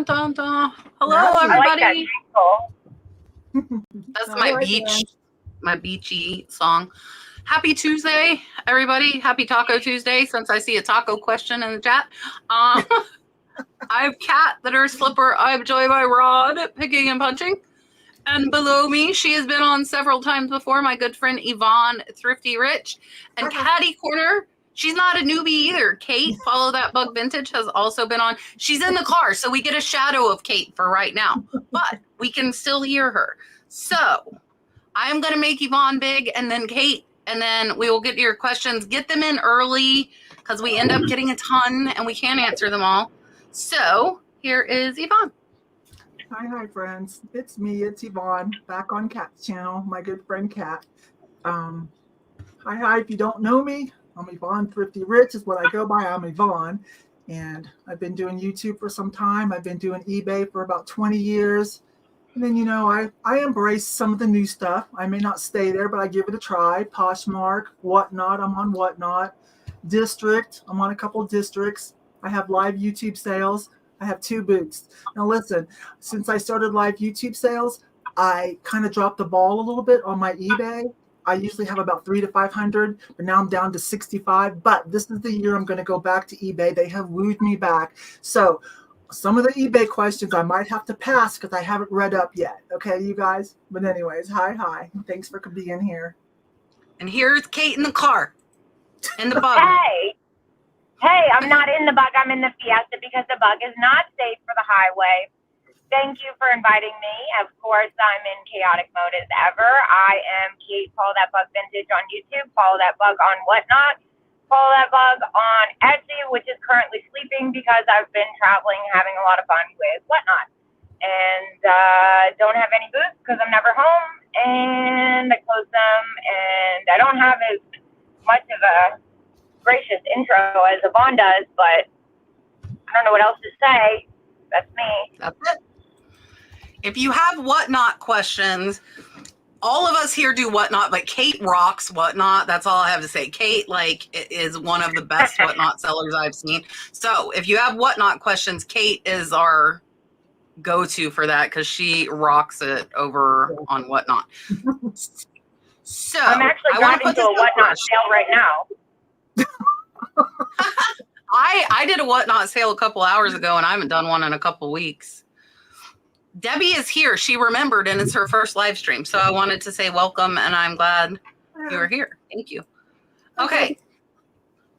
dun, dun. Hello, I everybody. like that. That's my beachy song. Happy Tuesday, everybody. Happy Taco Tuesday, since I see a taco question in the chat. I have Kat, the nurse flipper. I have Joy by Rod, picking and punching. And below me, she has been on several times before, my good friend Yvon, Thrifty Rich. And Caddy Corner, she's not a newbie either. Kate, Follow That Bug Vintage, has also been on. She's in the car, so we get a shadow of Kate for right now. But we can still hear her. So I'm going to make Yvon big, and then Kate, and then we will get to your questions. Get them in early, because we end up getting a ton, and we can't answer them all. So here is Yvon. Hi, friends. It's me. It's Yvon, back on Kat's channel, my good friend Kat. Hi. If you don't know me, I'm Yvon Thrifty Rich is what I go by. I'm Yvon, and I've been doing YouTube for some time. I've been doing eBay for about 20 years. And then, I embrace some of the new stuff. I may not stay there, but I give it a try. Poshmark, Whatnot. I'm on Whatnot. District. I'm on a couple of districts. I have live YouTube sales. I have 2 booths. Now listen, since I started live YouTube sales, I kind of dropped the ball a little bit on my eBay. I usually have about 300 to 500, but now I'm down to 65. But this is the year I'm going to go back to eBay. They have wooed me back. So some of the eBay questions I might have to pass because I haven't read up yet. Okay, you guys? But anyways, hi. Thanks for being here. And here's Kate in the car. In the bug. Hey, I'm not in the bug. I'm in the Fiesta because the bug is not safe for the highway. Thank you for inviting me. Of course, I'm in chaotic mode as ever. I am Kate, Follow That Bug Vintage on YouTube, Follow That Bug on Whatnot, Follow That Bug on Etsy, which is currently sleeping because I've been traveling and having a lot of fun with Whatnot. And don't have any booths because I'm never home, and I close them, and I don't have as much of a gracious intro as Yvon does, but I don't know what else to say. That's me. That's it. If you have Whatnot questions, all of us here do Whatnot, but Kate rocks Whatnot. That's all I have to say. Kate, is one of the best Whatnot sellers I've seen. So if you have Whatnot questions, Kate is our go-to for that because she rocks it over on Whatnot. So I'm actually driving to a Whatnot sale right now. I did a Whatnot sale a couple hours ago, and I haven't done one in a couple weeks. Debbie is here. She remembered, and it's her first live stream. So I wanted to say welcome, and I'm glad you're here. Thank you. Okay.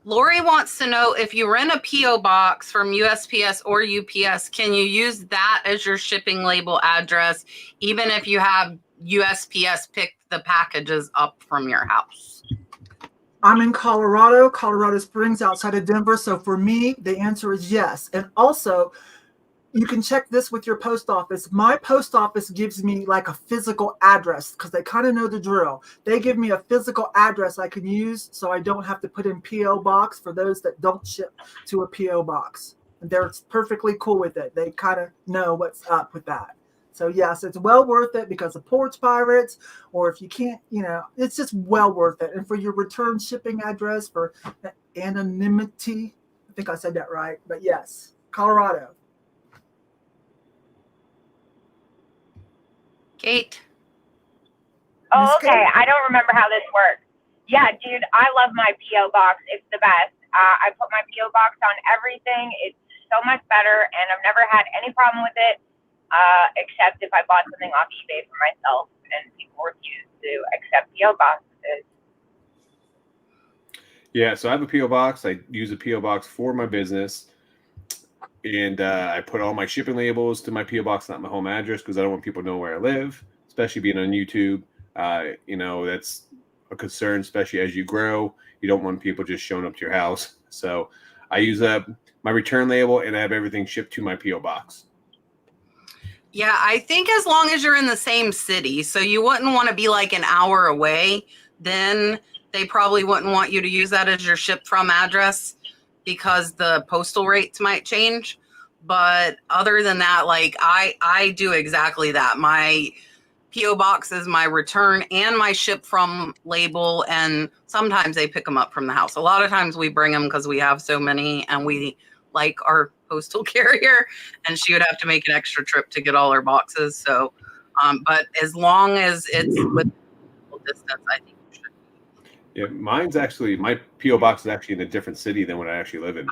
Lori wants to know if you rent a P.O. box from USPS or UPS, can you use that as your shipping label address, even if you have USPS pick the packages up from your house? I'm in Colorado Springs, outside of Denver. So for me, the answer is yes. And also, you can check this with your post office. My post office gives me like a physical address because they kind of know the drill. They give me a physical address I can use so I don't have to put in P.O. box for those that don't ship to a P.O. box. And they're perfectly cool with it. They kind of know what's up with that. So yes, it's well worth it because of porch pirates, or if you can't, it's just well worth it. And for your return shipping address for anonymity, I think I said that right, but yes, Colorado. Kate. Oh, okay. I don't remember how this works. Yeah, dude, I love my P.O. box. It's the best. I put my P.O. box on everything. It's so much better, and I've never had any problem with it. Except if I bought something off eBay for myself and people refuse to accept P.O. boxes. Yeah, so I have a P.O. box. I use a P.O. box for my business. And I put all my shipping labels to my P.O. box, not my home address, because I don't want people to know where I live, especially being on YouTube. That's a concern, especially as you grow. You don't want people just showing up to your house. So I use my return label, and I have everything shipped to my P.O. box. Yeah, I think as long as you're in the same city, so you wouldn't want to be like an hour away, then they probably wouldn't want you to use that as your ship from address because the postal rates might change. But other than that, I do exactly that. My P.O. box is my return and my ship from label, and sometimes they pick them up from the house. A lot of times we bring them because we have so many and we like our postal carrier, and she would have to make an extra trip to get all her boxes. So, but as long as it's with distance, I think you should. Yeah, my PO box is actually in a different city than what I actually live in,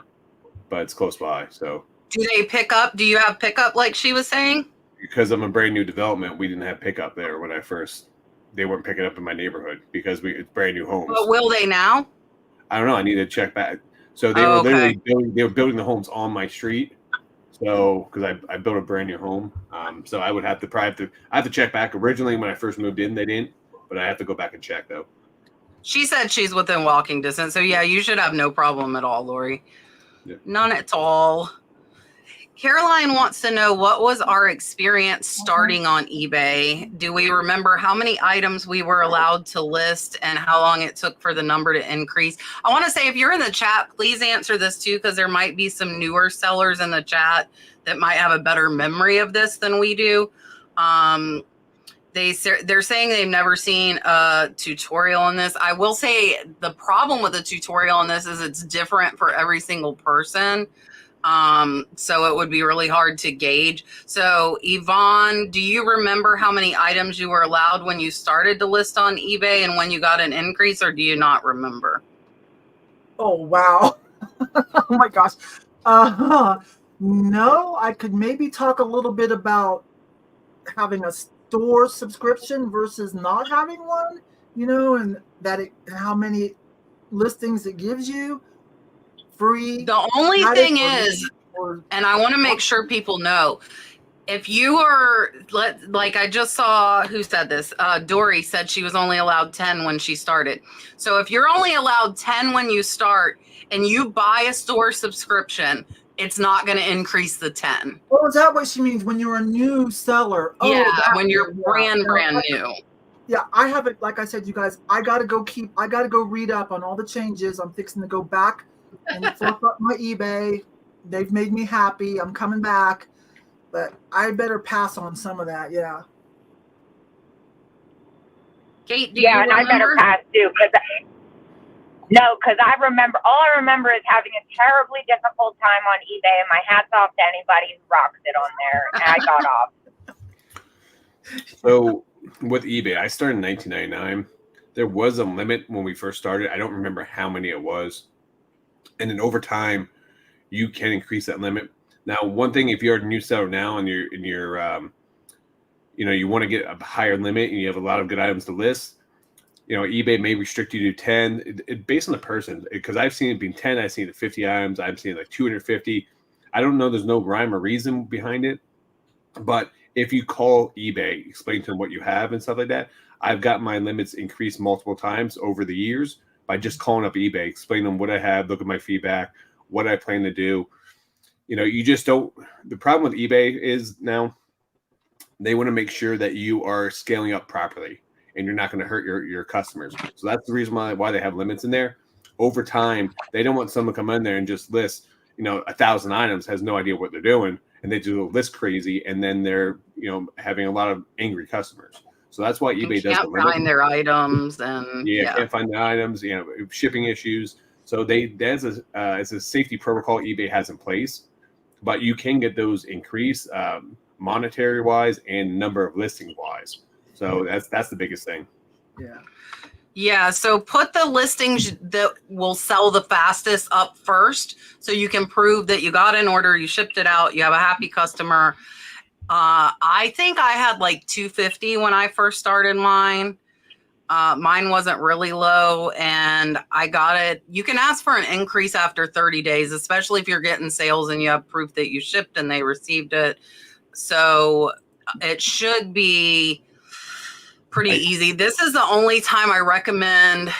but it's close by. So, do they pick up? Do you have pickup like she was saying? Because I'm a brand new development, we didn't have pickup there when they weren't picking up in my neighborhood because it's brand new homes. But will they now? I don't know. I need to check back. So they were literally building the homes on my street. So because I built a brand new home, so I would have to check back. Originally, when I first moved in, they didn't, but I have to go back and check though. She said she's within walking distance, so yeah, you should have no problem at all, Lori. Yeah. None at all. Caroline wants to know, what was our experience starting on eBay? Do we remember how many items we were allowed to list and how long it took for the number to increase? I want to say, if you're in the chat, please answer this too, because there might be some newer sellers in the chat that might have a better memory of this than we do. They're saying they've never seen a tutorial on this. I will say the problem with a tutorial on this is it's different for every single person. So it would be really hard to gauge. So Yvon, do you remember how many items you were allowed when you started to list on eBay and when you got an increase, or do you not remember? Oh, wow. Oh my gosh. No, I could maybe talk a little bit about having a store subscription versus not having one, and how many listings it gives you. Free. The only thing is, and I want to make sure people know, if you are, like I just saw, who said this? Dory said she was only allowed 10 when she started. So if you're only allowed 10 when you start and you buy a store subscription, it's not going to increase the 10. Oh, is that what she means? When you're a new seller? Yeah, when you're brand new. Yeah, I haven't, like I said, you guys, I got to go read up on all the changes. I'm fixing to go back and fluff up my eBay. They've made me happy. I'm coming back, but I better pass on some of that. Yeah. Kate, do you remember? And I better pass too, because I remember. All I remember is having a terribly difficult time on eBay, and my hat's off to anybody who rocks it on there. And I got off. So with eBay, I started in 1999. There was a limit when we first started. I don't remember how many it was. And then over time, you can increase that limit. Now, one thing, if you're a new seller now and you're you want to get a higher limit and you have a lot of good items to list, eBay may restrict you to 10. It based on the person, because I've seen it being 10, I've seen it 50 items, I've seen it like 250. I don't know. There's no rhyme or reason behind it. But if you call eBay, explain to them what you have and stuff like that, I've got my limits increased multiple times over the years by just calling up eBay, explain them what I have, look at my feedback, what I plan to do. You just don't. The problem with eBay is now they want to make sure that you are scaling up properly and you're not going to hurt your customers. So that's the reason why they have limits in there. Over time, they don't want someone to come in there and just list, 1,000 items, has no idea what they're doing, and they do list crazy, and then they're, having a lot of angry customers. So that's why eBay does can't find their items and can't find the items, shipping issues. So it's a safety protocol eBay has in place, but you can get those increased monetary wise and number of listings wise. So that's the biggest thing. Yeah. Yeah. So put the listings that will sell the fastest up first, so you can prove that you got an order, you shipped it out, you have a happy customer. I think I had like 250 when I first started mine. Mine wasn't really low, and I got it. You can ask for an increase after 30 days, especially if you're getting sales and you have proof that you shipped and they received it. So it should be pretty easy. This is the only time I recommend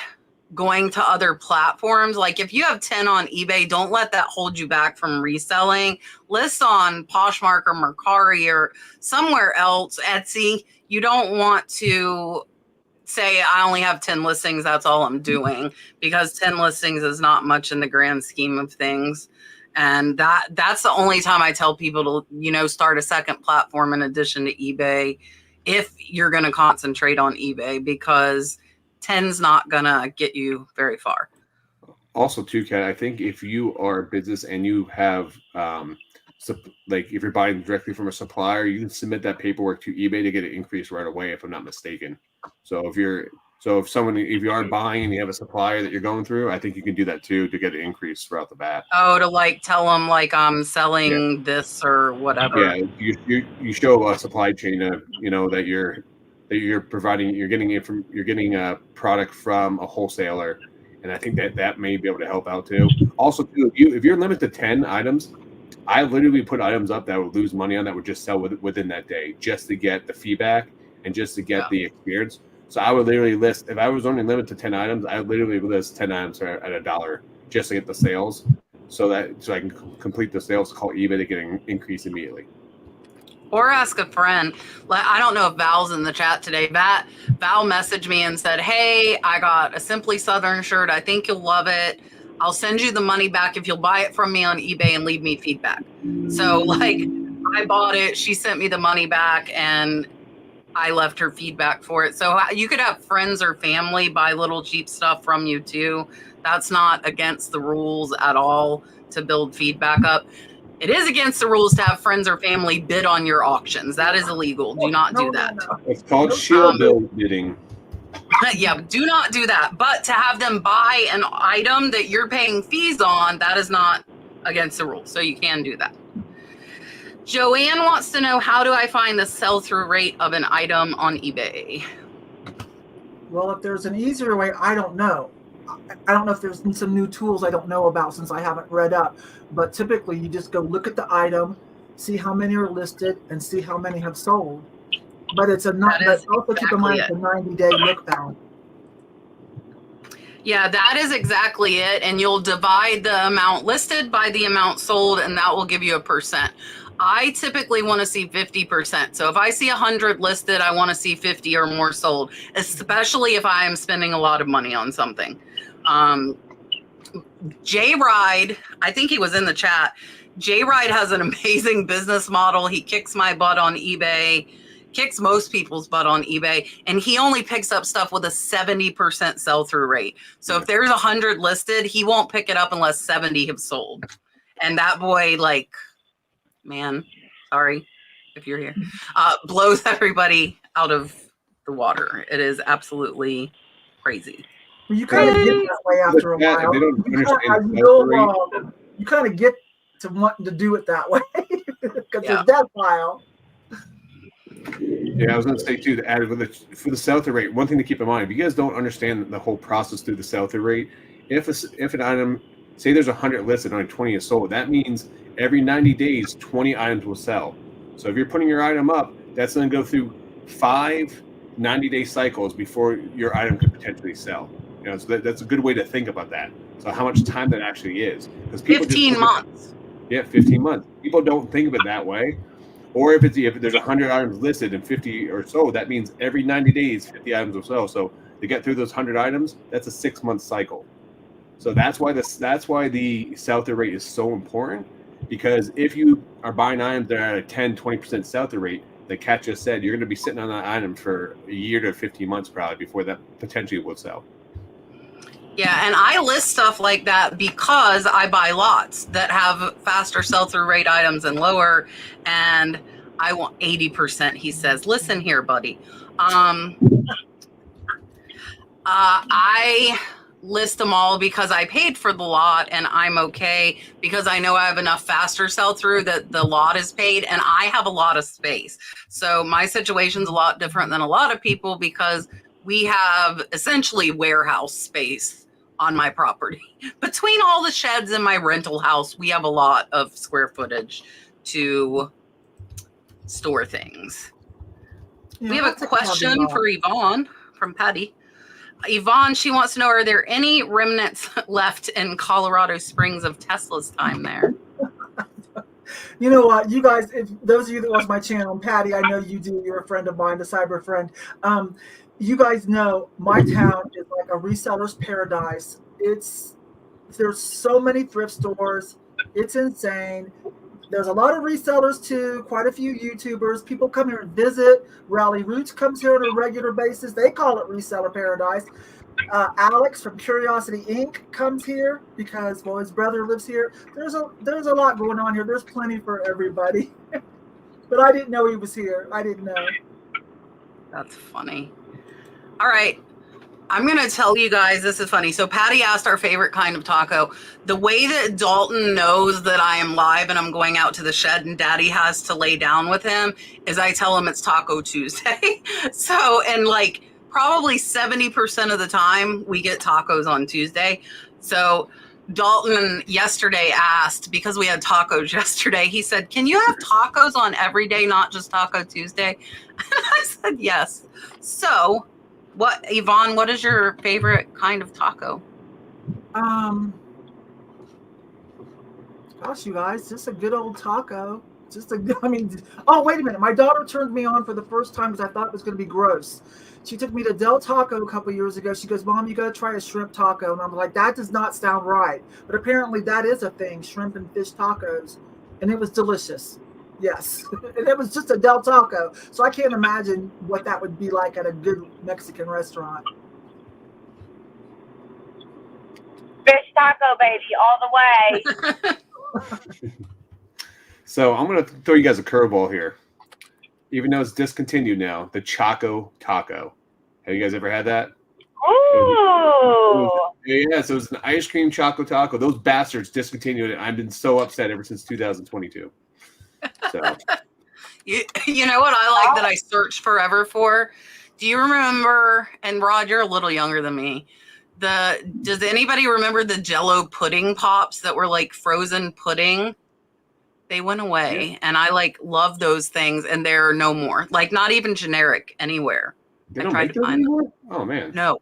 going to other platforms. Like if you have 10 on eBay, don't let that hold you back from reselling. List on Poshmark or Mercari or somewhere else, Etsy. You don't want to say, I only have 10 listings, that's all I'm doing, because 10 listings is not much in the grand scheme of things. And that's the only time I tell people to, start a second platform in addition to eBay, if you're going to concentrate on eBay, because 10's not going to get you very far. Also, too, Kat, I think if you are a business and you have like if you're buying directly from a supplier, you can submit that paperwork to eBay to get it increased right away, if I'm not mistaken. So if you are buying and you have a supplier that you're going through, I think you can do that too to get it increased throughout the bat. Oh, to like tell them like I'm selling this or whatever. Yeah, you show a supply chain of that you're providing, you're getting a product from a wholesaler, and I think that may be able to help out too. Also, too, if you're limited to 10 items, I literally put items up that would lose money on that would just sell within that day, just to get the feedback and just to get the experience. So I would literally list, if I was only limited to 10 items, I would literally list 10 items at $1 just to get the sales, so I can complete the sales, call eBay to get an increase immediately. Or ask a friend. I don't know if Val's in the chat today. Val messaged me and said, hey, I got a Simply Southern shirt. I think you'll love it. I'll send you the money back if you'll buy it from me on eBay and leave me feedback. So like I bought it. She sent me the money back and I left her feedback for it. So you could have friends or family buy little cheap stuff from you too. That's not against the rules at all to build feedback up. It is against the rules to have friends or family bid on your auctions. That is illegal. Do not do that. It's called shield bidding. Yeah, do not do that. But to have them buy an item that you're paying fees on, that is not against the rules. So you can do that. Joanne wants to know, how do I find the sell-through rate of an item on eBay? Well, if there's an easier way, I don't know. I don't know if there's some new tools I don't know about since I haven't read up. But typically, you just go look at the item, see how many are listed, and see how many have sold. But it's also keep in mind it's a 90-day look back. Yeah, that is exactly it. And you'll divide the amount listed by the amount sold, and that will give you a percent. I typically want to see 50%. So if I see 100 listed, I want to see 50 or more sold, especially if I am spending a lot of money on something. J-Ride, I think he was in the chat. J-Ride has an amazing business model. He kicks my butt on eBay, kicks most people's butt on eBay, and he only picks up stuff with a 70% sell-through rate. So if there's 100 listed, he won't pick it up unless 70 have sold. And that boy, like, man, sorry if you're here, blows everybody out of the water. It is absolutely crazy. Well, you kind of get that way after a while. You kind of get to wanting to do it that way because it's that file. Yeah, I was going to say too, to add for the sell-through rate, one thing to keep in mind, if you guys don't understand the whole process through the sell-through rate, if an item, say there's 100 listed and only 20 is sold, that means every 90 days, 20 items will sell. So if you're putting your item up, that's going to go through 5 90-day cycles before your item could potentially sell. So that's a good way to think about that. So how much time that actually is. Because 15 months. Yeah, 15 months. People don't think of it that way. Or if there's 100 items listed and 50 or so, that means every 90 days, 50 items will sell. So to get through those 100 items, that's a 6-month cycle. So that's why the sell-through rate is so important. Because if you are buying items that are at a 10, 20% sell-through rate, like Kat just said, you're going to be sitting on that item for a year to 15 months probably before that potentially will sell. Yeah, and I list stuff like that because I buy lots that have faster sell-through rate items and lower, and I want 80%, he says. Listen here, buddy. I list them all because I paid for the lot and I'm okay because I know I have enough faster sell-through that the lot is paid and I have a lot of space. So my situation's a lot different than a lot of people because we have essentially warehouse space on my property. Between all the sheds in my rental house, we have a lot of square footage to store things. Yeah, we have a question for Yvon from Patty. Yvon, she wants to know, are there any remnants left in Colorado Springs of Tesla's time there? You know what, you guys, if those of you that watch my channel, and Patty, I know you do, you're a friend of mine, a cyber friend. You guys know my town is like a reseller's paradise. There's so many thrift stores. It's insane. There's a lot of resellers too, quite a few YouTubers. People come here and visit. Rally Roots comes here on a regular basis. They call it Reseller Paradise. Alex from Curiosity Inc. comes here because, well, his brother lives here. There's a lot going on here. There's plenty for everybody. But I didn't know he was here. I didn't know. That's funny. All right. I'm going to tell you guys, this is funny. So Patty asked our favorite kind of taco. The way that Dalton knows that I am live and I'm going out to the shed and Daddy has to lay down with him is I tell him it's Taco Tuesday. So, and like probably 70% of the time we get tacos on Tuesday. So Dalton yesterday asked, because we had tacos yesterday, he said, can you have tacos on every day, not just Taco Tuesday? And I said, yes. So Yvonne, what is your favorite kind of taco? Gosh, you guys, just a good old taco. Oh, wait a minute. My daughter turned me on for the first time because I thought it was going to be gross. She took me to Del Taco a couple years ago. She goes, Mom, you got to try a shrimp taco. And I'm like, that does not sound right. But apparently that is a thing, shrimp and fish tacos. And it was delicious. Yes. And it was just a Del Taco. So I can't imagine what that would be like at a good Mexican restaurant. Fish taco, baby, all the way. So I'm going to throw you guys a curveball here. Even though it's discontinued now, the Choco Taco. Have you guys ever had that? Ooh. Yeah, so it's an ice cream Choco Taco. Those bastards discontinued it. I've been so upset ever since 2022. So you know what I like that I searched forever for? Do you remember, and Rod, you're a little younger than me, does anybody remember the Jell-O pudding pops that were like frozen pudding? They went away, and I like love those things, and there are no more. Like not even generic anywhere. They I don't tried make to those find them. anymore? Oh man. No,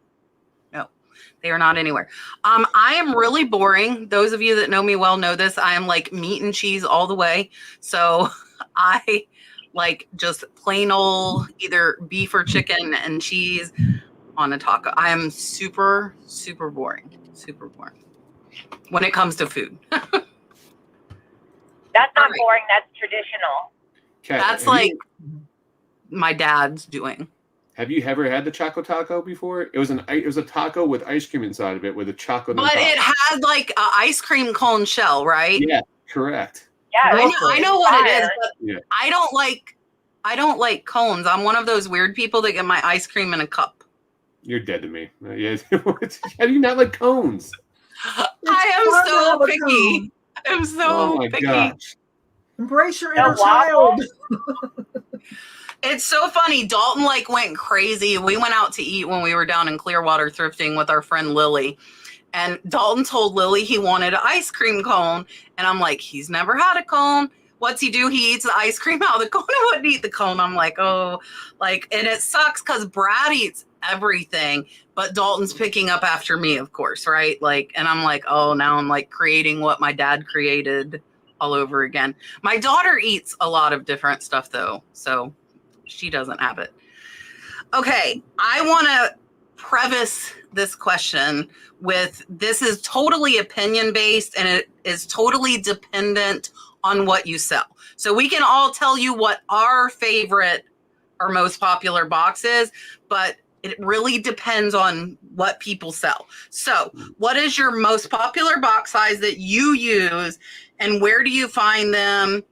they are not anywhere. I am really boring. Those of you that know me well know this. I am like meat and cheese all the way. So I like just plain old either beef or chicken and cheese on a taco. I am super, super boring. Super boring when it comes to food. That's not boring. That's traditional. Kat, That's like my dad's doing. Have you ever had the Choco Taco before? It was a taco with ice cream inside of it with a chocolate. But it had like an ice cream cone shell, right? Yeah, correct. Yeah, I know what it is. But Yeah. I don't like cones. I'm one of those weird people that get my ice cream in a cup. You're dead to me. Yeah. How do you not like cones? I am so picky. I'm so my picky. gosh. Embrace your No inner child. It's so funny. Dalton like went crazy. We went out to eat when we were down in Clearwater thrifting with our friend Lily. And Dalton told Lily he wanted an ice cream cone. And I'm like, he's never had a cone. What's he do? He eats the ice cream out of the cone. He wouldn't eat the cone. I'm like, oh, like, and it sucks because Brad eats everything, but Dalton's picking up after me, of course, right? Like, and I'm like, oh, now I'm like creating what my dad created all over again. My daughter eats a lot of different stuff though, so she doesn't have it. Okay, I want to preface this question with this is totally opinion based and it is totally dependent on what you sell. So we can all tell you what our favorite or most popular box is, but it really depends on what people sell. So what is your most popular box size that you use and where do you find them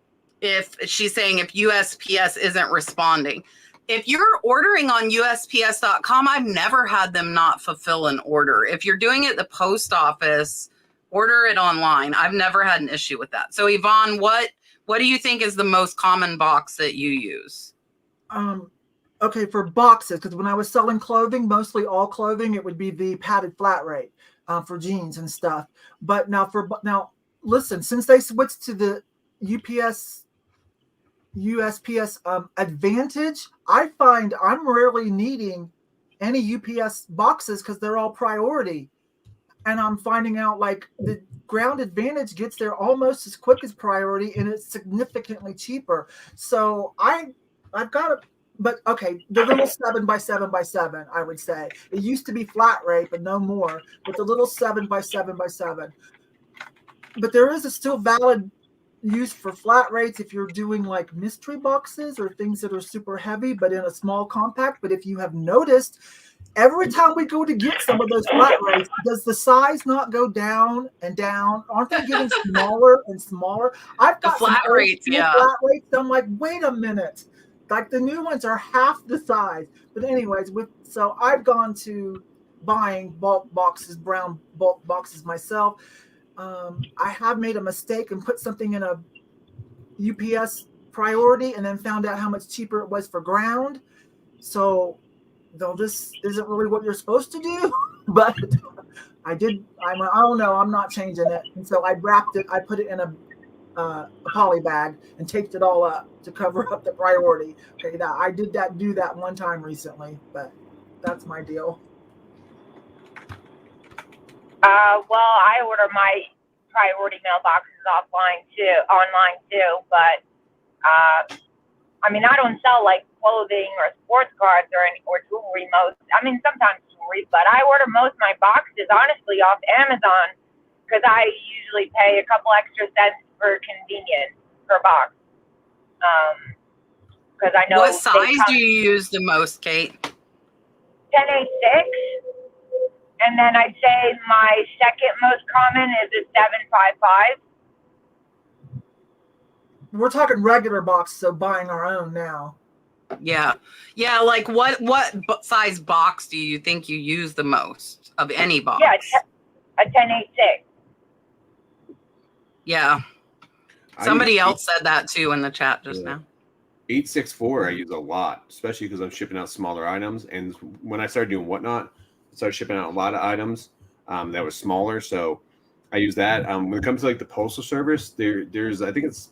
if she's saying if USPS isn't responding? If you're ordering on USPS.com, I've never had them not fulfill an order. If you're doing it at the post office, order it online. I've never had an issue with that. So Yvonne, what do you think is the most common box that you use? Okay, for boxes, because when I was selling clothing, mostly all clothing, it would be the padded flat rate for jeans and stuff. But now listen, since they switched to the USPS Advantage, I find I'm rarely needing any UPS boxes because they're all priority. And I'm finding out like the Ground Advantage gets there almost as quick as priority and it's significantly cheaper. So I've got it. But okay, the little 7x7x7, I would say. It used to be flat rate, but no more. But the little 7x7x7. But there is a still valid use for flat rates if you're doing like mystery boxes or things that are super heavy, but in a small compact. But if you have noticed, every time we go to get some of those flat rates, does the size not go down and down? Aren't they getting smaller and smaller? I've got flat some rates, yeah. flat rates. I'm like, wait a minute. Like the new ones are half the size. But anyways, so I've gone to buying bulk boxes, brown bulk boxes myself. I have made a mistake and put something in a UPS priority and then found out how much cheaper it was for ground. So though this isn't really what you're supposed to do, but I did. Oh no, I'm not changing it. And so I wrapped it. I put it in a poly bag and taped it all up to cover up the priority. Okay, I did do that one time recently, but that's my deal. Well, I order my priority mailboxes online too, but I mean, I don't sell like clothing or sports cards or jewelry sometimes jewelry, but I order most of my boxes honestly off Amazon because I usually pay a couple extra cents for convenience per box. Because I know. What size do you use the most, Kate? 10A6. And then I'd say my second most common is a 755. We're talking regular box, so buying our own now. Yeah. Like what size box do you think you use the most of any box? Yeah, a 10A6. Yeah. Somebody else said that too in the chat just now. 864 I use a lot, especially because I'm shipping out smaller items. And when I started doing Whatnot, I started shipping out a lot of items that were smaller. So I use that. When it comes to like the postal service, there's I think it's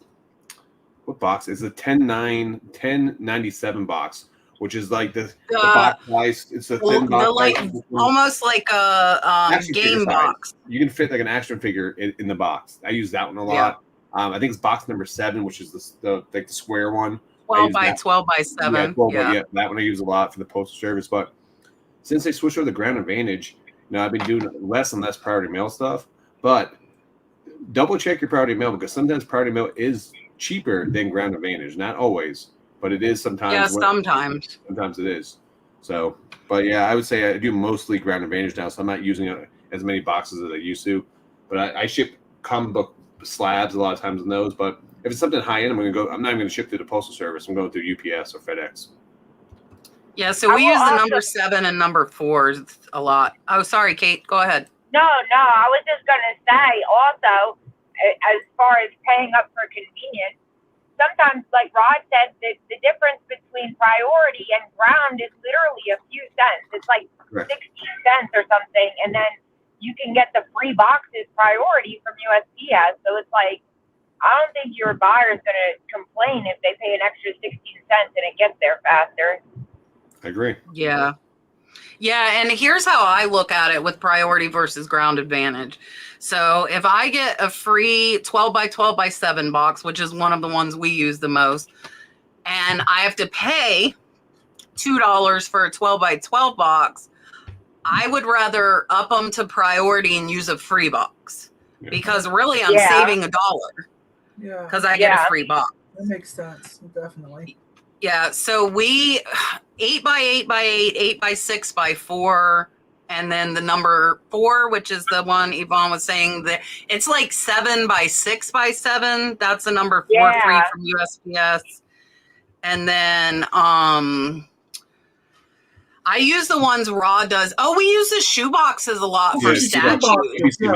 what box? It's a 1097 box, which is like the box size. It's a thin box, almost like a game box. You can fit like an action figure in the box. I use that one a lot. I think it's box number 7, which is the square one. 12 by 12 by 7. Yeah, that one I use a lot for the postal service. But since they switched over to Ground Advantage, I've been doing less and less priority mail stuff. But double check your priority mail because sometimes priority mail is cheaper than Ground Advantage. Not always, but it is sometimes. Yeah, sometimes. Sometimes it is. So, but yeah, I would say I do mostly Ground Advantage now, so I'm not using as many boxes as I used to. But I ship comic book slabs a lot of times in those. But if it's something high end, I'm not even going to ship through the postal service. I'm going through UPS or FedEx. Yeah, so we use the number 7 and number 4 a lot. Oh, sorry, Kate. Go ahead. No, I was just going to say also, as far as paying up for convenience, sometimes, like Rod said, the difference between priority and ground is literally a few cents. It's like 16 cents or something, and then you can get the free boxes priority from USPS. So it's like, I don't think your buyer is going to complain if they pay an extra 16 cents and it gets there faster. I agree. Yeah. Yeah, and here's how I look at it with priority versus Ground Advantage. So if I get a free 12 by 12 by 7 box, which is one of the ones we use the most, and I have to pay $2 for a 12 by 12 box, I would rather up them to priority and use a free box because really I'm saving $1 because I get a free box. That makes sense, definitely. Yeah, so we 8 by 8 by 8, 8 by 6 by 4, and then the number 4, which is the one Yvon was saying that it's like 7 by 6 by 7. That's the number 4 free from USPS. And then I use the ones Raw does. Oh, we use the shoe boxes a lot for statues. Shoe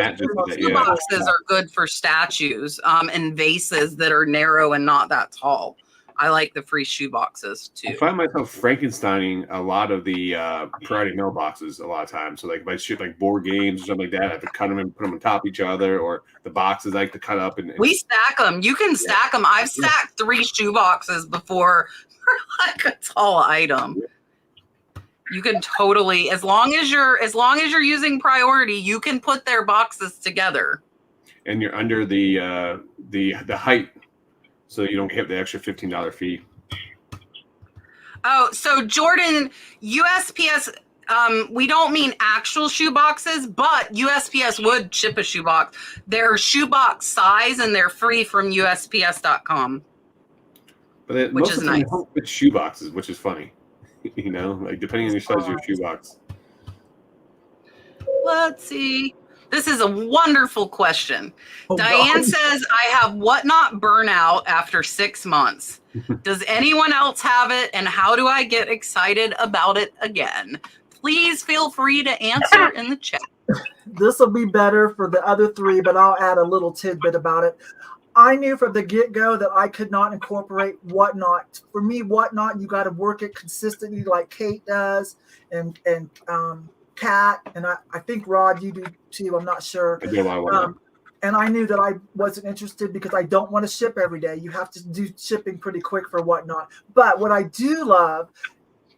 boxes are good for statues and vases that are narrow and not that tall. I like the free shoe boxes too. I find myself Frankensteining a lot of the priority mail boxes a lot of times. So like if I ship like board games or something like that, I have to cut them and put them on top of each other, or the boxes I like to cut up and we stack them. You can stack them. I've stacked 3 shoe boxes before for like a tall item. You can totally, as long as you're using priority, you can put their boxes together. And you're under the height. So you don't have the extra $15 fee. Oh, so Jordan, USPS, we don't mean actual shoe boxes, but USPS would ship a shoe box. They're shoebox size and they're free from USPS.com. But which is nice. It's shoe boxes, which is funny. Like depending on your size of your shoe box. Let's see. This is a wonderful question. Oh, Diane God. says, I have whatnot burnout after 6 months. Does anyone else have it? And how do I get excited about it again? Please feel free to answer in the chat. This will be better for the other three, but I'll add a little tidbit about it. I knew from the get-go that I could not incorporate whatnot. For me, whatnot, you got to work it consistently like Kate does and Kat, and I think Rod, you do too. I'm not sure. I do a lot of whatnot. And I knew that I wasn't interested because I don't want to ship every day. You have to do shipping pretty quick for whatnot. But what I do love,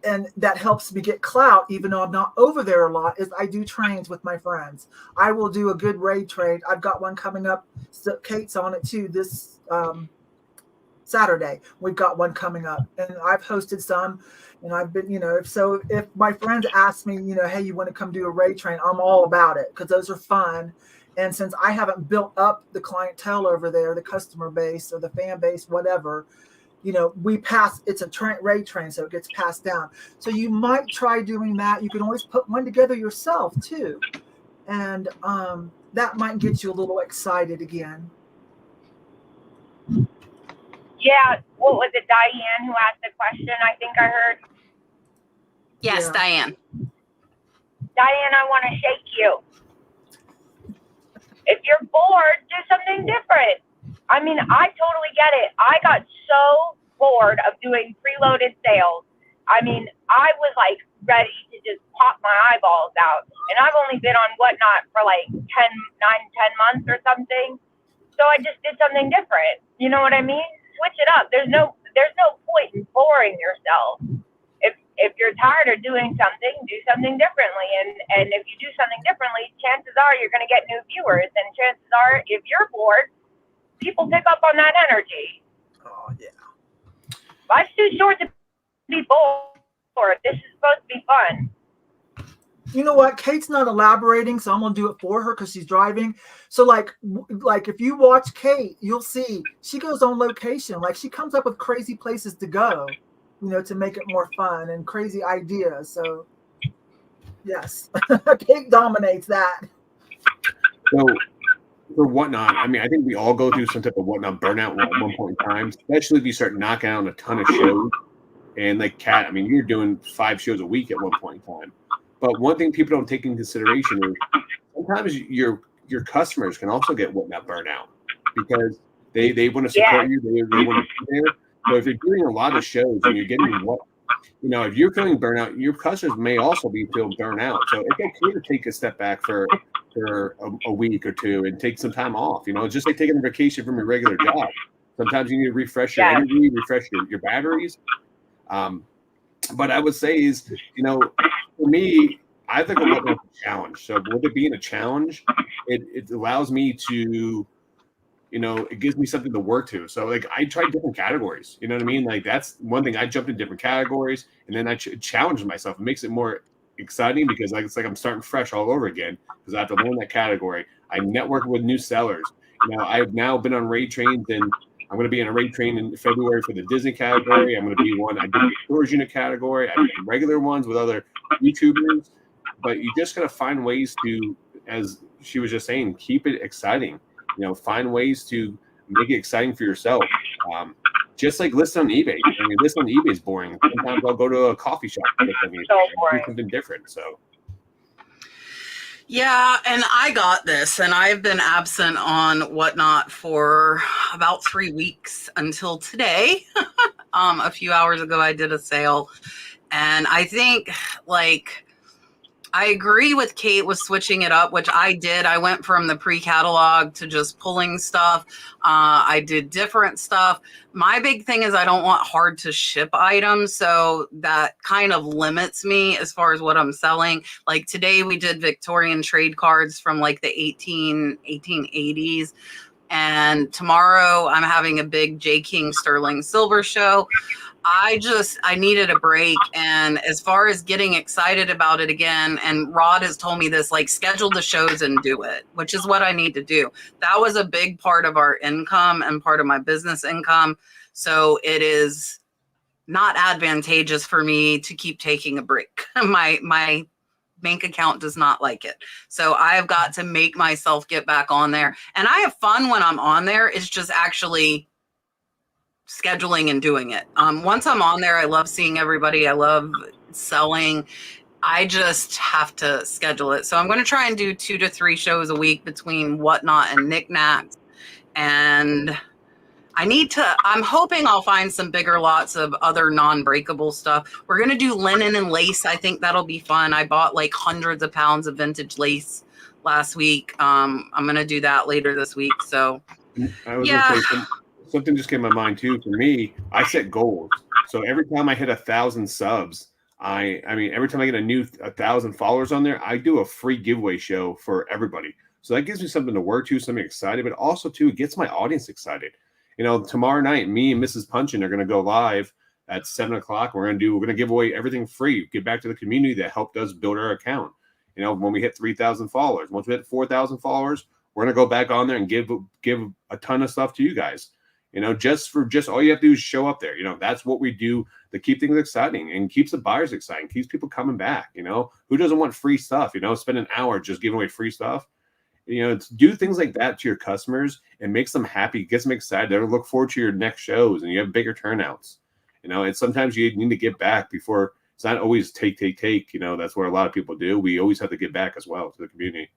and that helps me get clout, even though I'm not over there a lot, is I do trains with my friends. I will do a good raid trade. I've got one coming up. So Kate's on it too this Saturday. We've got one coming up, and I've hosted some. And I've been, so if my friends ask me, hey, you want to come do a raid train, I'm all about it because those are fun. And since I haven't built up the clientele over there, the customer base or the fan base, whatever, it's a raid train, so it gets passed down. So you might try doing that. You can always put one together yourself too. And that might get you a little excited again. Yeah, what was it, Diane, who asked the question? I think I heard. Yes, Yeah. Diane. Diane, I want to shake you. If you're bored, do something different. I mean, I totally get it. I got so bored of doing preloaded sales. I mean, I was like ready to just pop my eyeballs out. And I've only been on whatnot for like 10 months or something. So I just did something different. You know what I mean? Switch it up. There's no point in boring yourself. If you're tired of doing something, do something differently. And if you do something differently, chances are you're going to get new viewers. And chances are, if you're bored, people pick up on that energy. Oh, yeah. Life's too short to be bored. This is supposed to be fun. You know what? Kate's not elaborating, so I'm gonna do it for her because she's driving. So like if you watch Kate, you'll see she goes on location. Like she comes up with crazy places to go, to make it more fun and crazy ideas. So yes, Kate dominates that. So for whatnot, I mean, I think we all go through some type of whatnot burnout at one point in time, especially if you start knocking out a ton of shows. And like Kat, I mean, you're doing 5 shows a week at one point in time. But one thing people don't take into consideration is sometimes your customers can also get whatnot burnout because they want to support you, they want to be there. So if you're doing a lot of shows and you're getting if you're feeling burnout, your customers may also be feeling burnout. So it's okay to take a step back for a week or two and take some time off. It's just like taking a vacation from your regular job. Sometimes you need to refresh your energy, refresh your batteries. But I would say is, for me, I think of it as a challenge. So with it being a challenge, it allows me to, it gives me something to work to. So like I tried different categories, you know what I mean? Like that's one thing. I jumped in different categories and then I challenged myself. It makes it more exciting because it's like I'm starting fresh all over again because I have to learn that category. I network with new sellers. I've now been on raid trains and I'm going to be in a raid train in February for the Disney category. I'm going to be one. I did the storage unit category. I did regular ones with other YouTubers. But you just got to find ways to, as she was just saying, keep it exciting. Find ways to make it exciting for yourself. Just like list on eBay. I mean, list on eBay is boring. Sometimes I'll go to a coffee shop and do something different. So. Yeah, and I got this, and I've been absent on whatnot for about 3 weeks until today. A few hours ago, I did a sale, and I think I agree with Kate with switching it up, which I did. I went from the pre-catalog to just pulling stuff. I did different stuff. My big thing is I don't want hard to ship items. So that kind of limits me as far as what I'm selling. Like today we did Victorian trade cards from like the 1880s. And tomorrow I'm having a big J. King Sterling Silver show. I needed a break. And as far as getting excited about it again, and Rod has told me this, schedule the shows and do it, which is what I need to do. That was a big part of our income and part of my business income. So it is not advantageous for me to keep taking a break. My bank account does not like it. So I've got to make myself get back on there. And I have fun when I'm on there. It's just actually scheduling and doing it. Once I'm on there, I love seeing everybody. I love selling. I just have to schedule it. So I'm going to try and do 2 to 3 shows a week between Whatnot and Knickknacks. And I'm hoping I'll find some bigger lots of other non-breakable stuff. We're going to do linen and lace. I think that'll be fun. I bought like hundreds of pounds of vintage lace last week. I'm going to do that later this week. So I was going to say something just came to my mind too. For me, I set goals. So every time I hit 1,000 subs, I mean, every time I get a new 1,000 followers on there, I do a free giveaway show for everybody. So that gives me something to work to, something excited, but also too, it gets my audience excited. You know, tomorrow night, me and Mrs. Punchin are going to go live at 7:00. We're going to give away everything free. Get back to the community that helped us build our account. You know, when we hit 3,000 followers, once we hit 4,000 followers, we're going to go back on there and give a ton of stuff to you guys. You know, just all you have to do is show up there. You know, that's what we do to keep things exciting and keeps the buyers exciting, keeps people coming back. You know, who doesn't want free stuff? You know, spend an hour just giving away free stuff. You know, do things like that to your customers and makes them happy, gets them excited. They'll look forward to your next shows and you have bigger turnouts. You know, and sometimes you need to get back before. It's not always take. You know, that's what a lot of people do. We always have to get back as well to the community.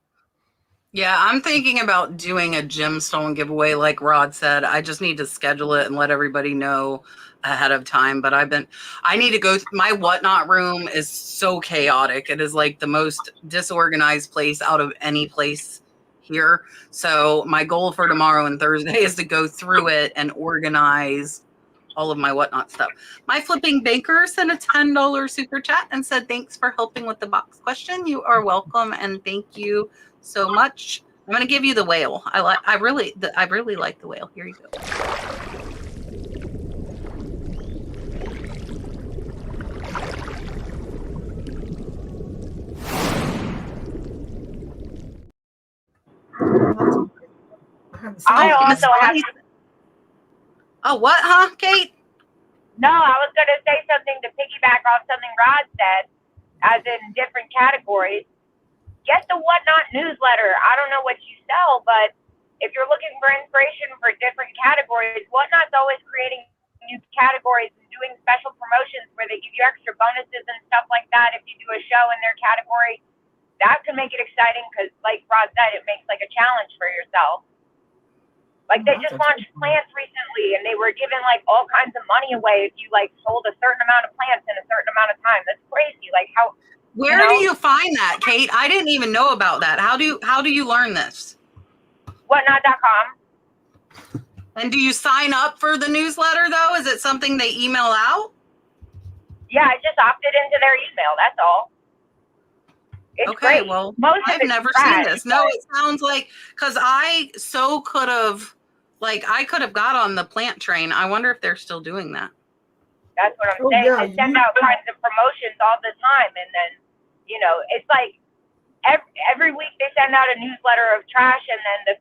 Yeah, I'm thinking about doing a gemstone giveaway like Rod said. I just need to schedule it and let everybody know ahead of time. But I need to go. My Whatnot room is so chaotic. It is like the most disorganized place out of any place here. So my goal for tomorrow and Thursday is to go through it and organize all of my Whatnot stuff. My flipping banker sent a $10 super chat and said, "Thanks for helping with the box question. You are welcome. And thank you so much." I'm going to give you the whale. I really like the whale. Here you go. I also have. Oh, what, huh, Kate? No, I was going to say something to piggyback off something Rod said, as in different categories. Get the Whatnot newsletter. I don't know what you sell, but if you're looking for inspiration for different categories, Whatnot's always creating new categories and doing special promotions where they give you extra bonuses and stuff like that if you do a show in their category. That can make it exciting because, like Rod said, it makes like a challenge for yourself. Like they just launched plants recently and they were giving like all kinds of money away if you like sold a certain amount of plants in a certain amount of time. That's crazy. Like how Where do you find that, Kate? I didn't even know about that. How do you learn this? Whatnot.com. And do you sign up for the newsletter though? Is it something they email out? Yeah, I just opted into their email. That's all. It's okay, great. well, I've never seen this. No, it sounds like, because I could have got on the plant train. I wonder if they're still doing that. That's what I'm saying. Yeah, they send out kinds of promotions all the time. And then, you know, it's like every week they send out a newsletter of trash. And then the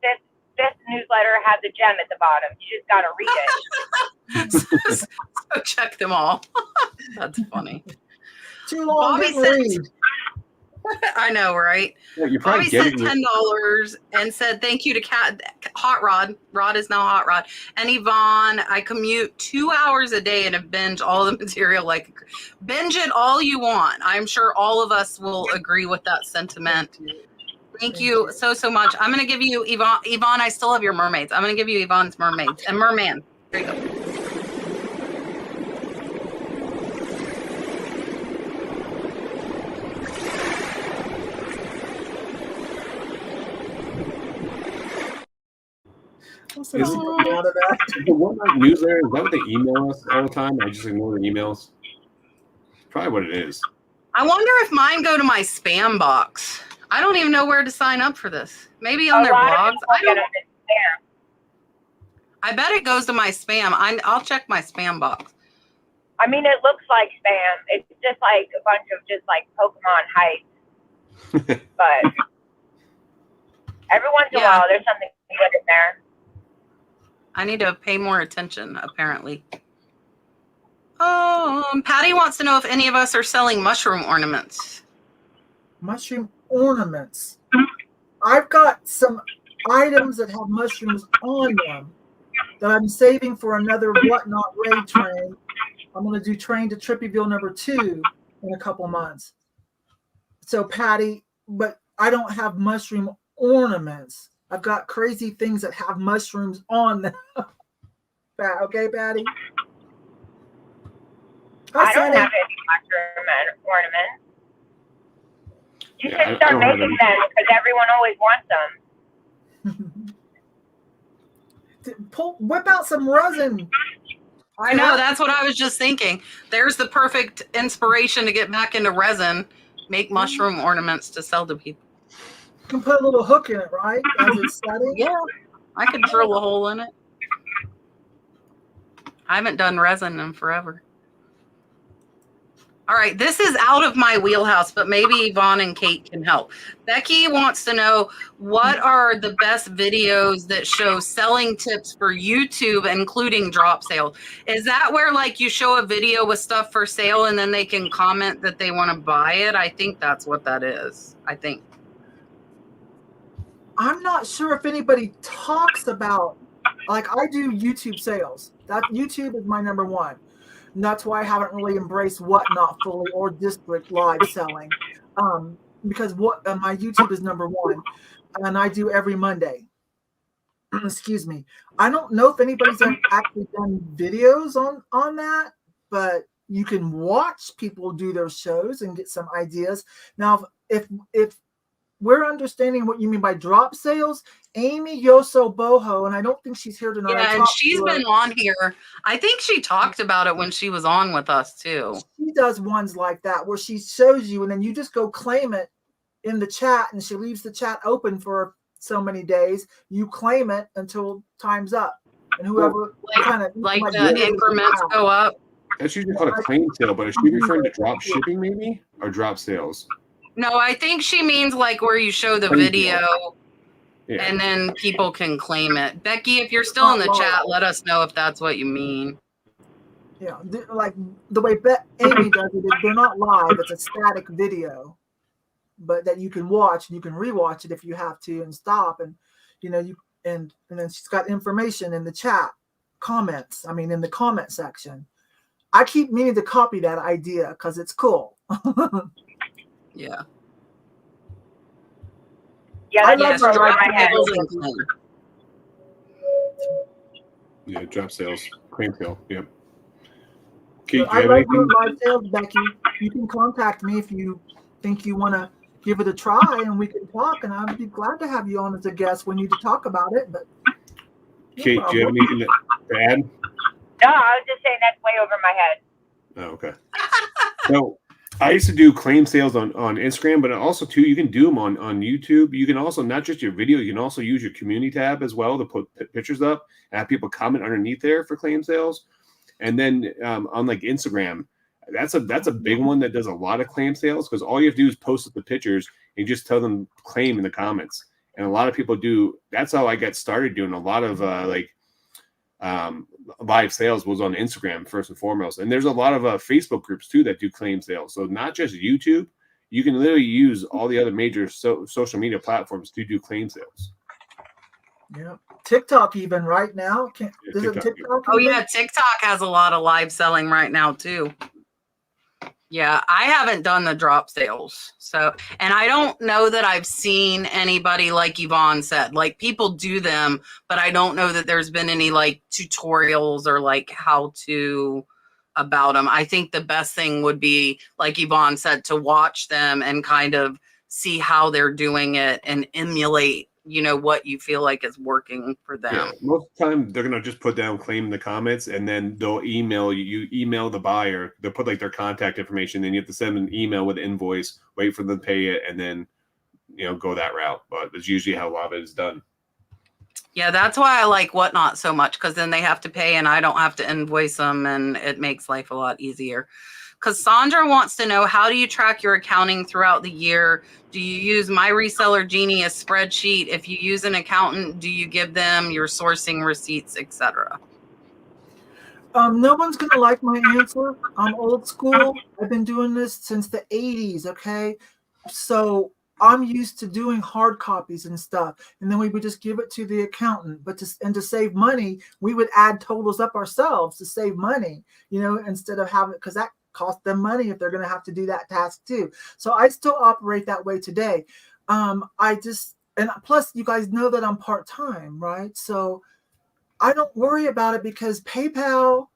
fifth newsletter has a gem at the bottom. You just got to read it. So check them all. That's funny. Too long to read. I know, right? Yeah, Bobby sent $10 and said thank you to Hot Rod. Rod is now Hot Rod. And Yvon, I commute 2 hours a day and have binge all the material. Like, binge it all you want. I'm sure all of us will agree with that sentiment. Thank you so much. I'm going to give you Yvon. Yvon, I still have your mermaids. I'm going to give you Yvon's mermaids and merman. There you go. Is the Whatnot newsletter, is that what they email us all the time? I just ignore the emails. Probably what it is. I wonder if mine go to my spam box. I don't even know where to sign up for this. Maybe on their blogs. I bet it goes to my spam. I'll check my spam box. I mean, it looks like spam. It's just like a bunch of just like Pokemon hype. But every once in a while, there's something good in there. I need to pay more attention, apparently. Patty wants to know if any of us are selling mushroom ornaments. Mushroom ornaments. I've got some items that have mushrooms on them that I'm saving for another Whatnot raid train. I'm going to do train to Trippyville number 2 in a couple months. So Patty, but I don't have mushroom ornaments. I've got crazy things that have mushrooms on them. Okay, Patty? I don't have any mushroom ornaments. You should start making them because everyone always wants them. Whip out some resin. I know, that's what I was just thinking. There's the perfect inspiration to get back into resin. Make mushroom ornaments to sell to people. You can put a little hook in it, right? As it's setting. Yeah, I could drill a hole in it. I haven't done resin in forever. All right, this is out of my wheelhouse, but maybe Yvonne and Kate can help. Becky wants to know, what are the best videos that show selling tips for YouTube, including drop sales? Is that where like you show a video with stuff for sale and then they can comment that they want to buy it? I think that's what that is. I think. I'm not sure if anybody talks about, like I do YouTube sales. That YouTube is my number one. And that's why I haven't really embraced Whatnot fully or District live selling, because my YouTube is number one, and I do every Monday. Excuse me. I don't know if anybody's actually done videos on that, but you can watch people do their shows and get some ideas. Now, if we're understanding what you mean by drop sales, Amy Yoso Boho, and I don't think she's here tonight. Yeah, and she's been on here. I think she talked about it when she was on with us too. She does ones like that where she shows you and then you just go claim it in the chat, and she leaves the chat open for so many days. You claim it until time's up. And whoever like the increments go up. That's usually called a claim sale, but is she referring to drop shipping maybe? Or drop sales? No, I think she means like where you show the video and then people can claim it. Becky, if you're still in the chat, let us know if that's what you mean. Yeah, like the way Amy does it, they're not live. It's a static video, but that you can watch and you can rewatch it if you have to and stop. And, and then she's got information in the chat comments. I mean, in the comment section. I keep meaning to copy that idea because it's cool. Yeah. Yeah, that's Yeah, drop sales, claim sale. Yep. Kate, I love your live sales, Becky. You can contact me if you think you want to give it a try, and we can talk. And I'd be glad to have you on as a guest when you to talk about it. But Kate, do you have anything to add? No, I was just saying that's way over my head. Oh, okay. So I used to do claim sales on Instagram, but also too, you can do them on YouTube. You can also, not just your video, you can also use your community tab as well to put pictures up and have people comment underneath there for claim sales. And then on like Instagram, that's a big one that does a lot of claim sales, because all you have to do is post up the pictures and just tell them claim in the comments. And a lot of people do. That's how I got started doing a lot of live sales was on Instagram first and foremost. And there's a lot of Facebook groups too that do claim sales. So not just YouTube, you can literally use all the other major social media platforms to do claim sales. Yeah, TikTok even right now. TikTok? Oh yeah, TikTok has a lot of live selling right now too. Yeah, I haven't done the drop sales. So, and I don't know that I've seen anybody, like Yvonne said, like people do them, but I don't know that there's been any like tutorials or like how to about them. I think the best thing would be, like Yvonne said, to watch them and kind of see how they're doing it and emulate, what you feel like is working for them. Yeah, most of the time they're gonna just put down claim in the comments, and then they'll email you. Email the buyer. They'll put like their contact information. Then you have to send an email with an invoice, wait for them to pay it, and then go that route. But that's usually how a lot of it is done. Yeah, that's why I like Whatnot so much, because then they have to pay and I don't have to invoice them, and it makes life a lot easier. Cassandra wants to know, how do you track your accounting throughout the year? Do you use My Reseller Genius spreadsheet? If you use an accountant, do you give them your sourcing receipts, etc.? No one's going to like my answer. I'm old school. I've been doing this since the 80s, okay? So I'm used to doing hard copies and stuff, and then we would just give it to the accountant. But to save money, we would add totals up ourselves to save money, instead of having, because that costs them money if they're going to have to do that task too. So I still operate that way today. And plus you guys know that I'm part-time, right? So I don't worry about it because PayPal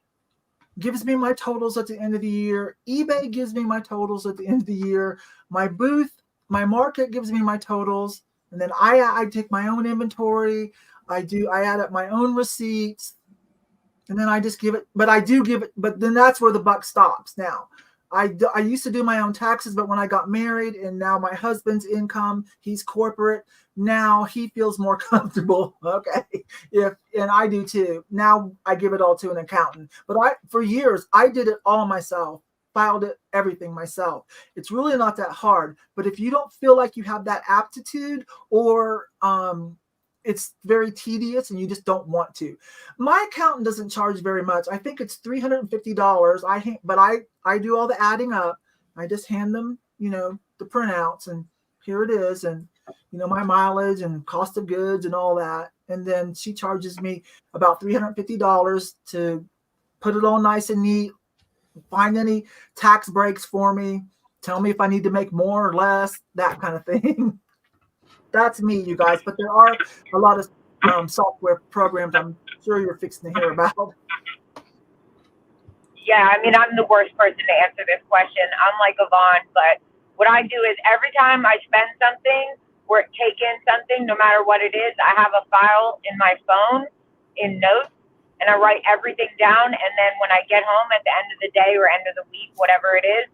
gives me my totals at the end of the year. eBay gives me my totals at the end of the year. My booth, my market gives me my totals. And then I take my own inventory. I add up my own receipts. And then I just give it, but then that's where the buck stops now. I used to do my own taxes, but when I got married and now my husband's income, he's corporate. Now he feels more comfortable. Okay. And I do too. Now I give it all to an accountant, but for years, I did it all myself, filed it, everything myself. It's really not that hard, but if you don't feel like you have that aptitude or, it's very tedious and you just don't want to. My accountant doesn't charge very much. I think it's $350. But I do all the adding up. I just hand them, the printouts, and here it is, and my mileage and cost of goods and all that. And then she charges me about $350 to put it all nice and neat, find any tax breaks for me, tell me if I need to make more or less, that kind of thing. That's me, you guys. But there are a lot of software programs I'm sure you're fixing to hear about. Yeah, I mean, I'm the worst person to answer this question. I'm like Yvon, but what I do is every time I spend something or take in something, no matter what it is, I have a file in my phone in notes, and I write everything down. And then when I get home at the end of the day or end of the week, whatever it is,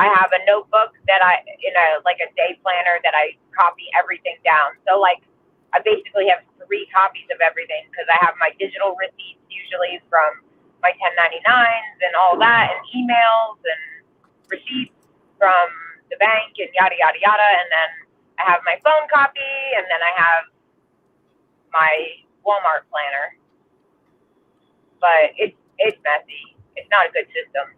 I have a notebook that like a day planner that I copy everything down. So like I basically have 3 copies of everything because I have my digital receipts usually from my 1099s and all that, and emails and receipts from the bank and yada, yada, yada. And then I have my phone copy, and then I have my Walmart planner. But it's messy. It's not a good system.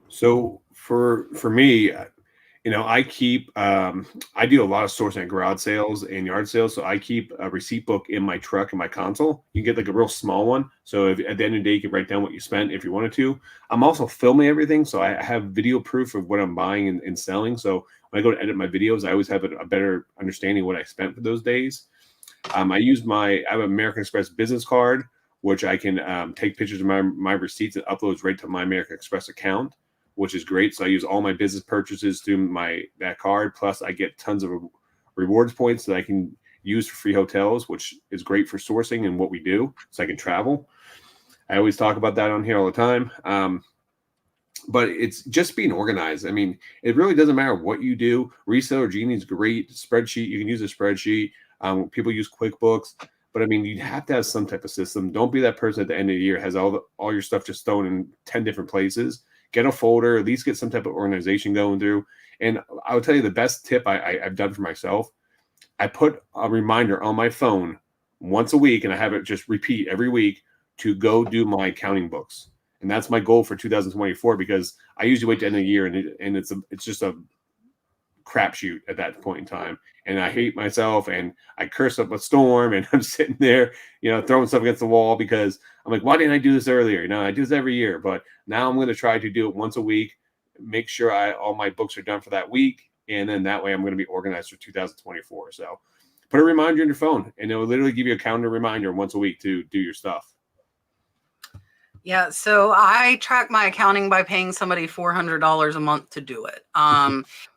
So for me, I keep I do a lot of sourcing at garage sales and yard sales. So I keep a receipt book in my truck in my console. You can get like a real small one. So if at the end of the day you can write down what you spent if you wanted to. I'm also filming everything, so I have video proof of what I'm buying and selling. So when I go to edit my videos, I always have a better understanding of what I spent for those days. I have an American Express business card, which I can take pictures of my receipts and uploads right to my American Express account, which is great. So I use all my business purchases through that card. Plus I get tons of rewards points that I can use for free hotels, which is great for sourcing and what we do. So I can travel. I always talk about that on here all the time. But it's just being organized. I mean, it really doesn't matter what you do. Reseller Genie is great. Spreadsheet, you can use a spreadsheet. People use QuickBooks. But I mean, you have to have some type of system. Don't be that person at the end of the year has all your stuff just thrown in 10 different places. Get a folder, at least get some type of organization going through. And I will tell you the best tip I've done for myself. I put a reminder on my phone once a week, and I have it just repeat every week to go do my accounting books. And that's my goal for 2024, because I usually wait to end of the year, and it's just a crapshoot at that point in time. And I hate myself, and I curse up a storm, and I'm sitting there, throwing stuff against the wall because I'm like, why didn't I do this earlier? I do this every year, but now I'm going to try to do it once a week, make sure all my books are done for that week. And then that way I'm going to be organized for 2024. So put a reminder in your phone, and it will literally give you a calendar reminder once a week to do your stuff. Yeah, so I track my accounting by paying somebody $400 a month to do it.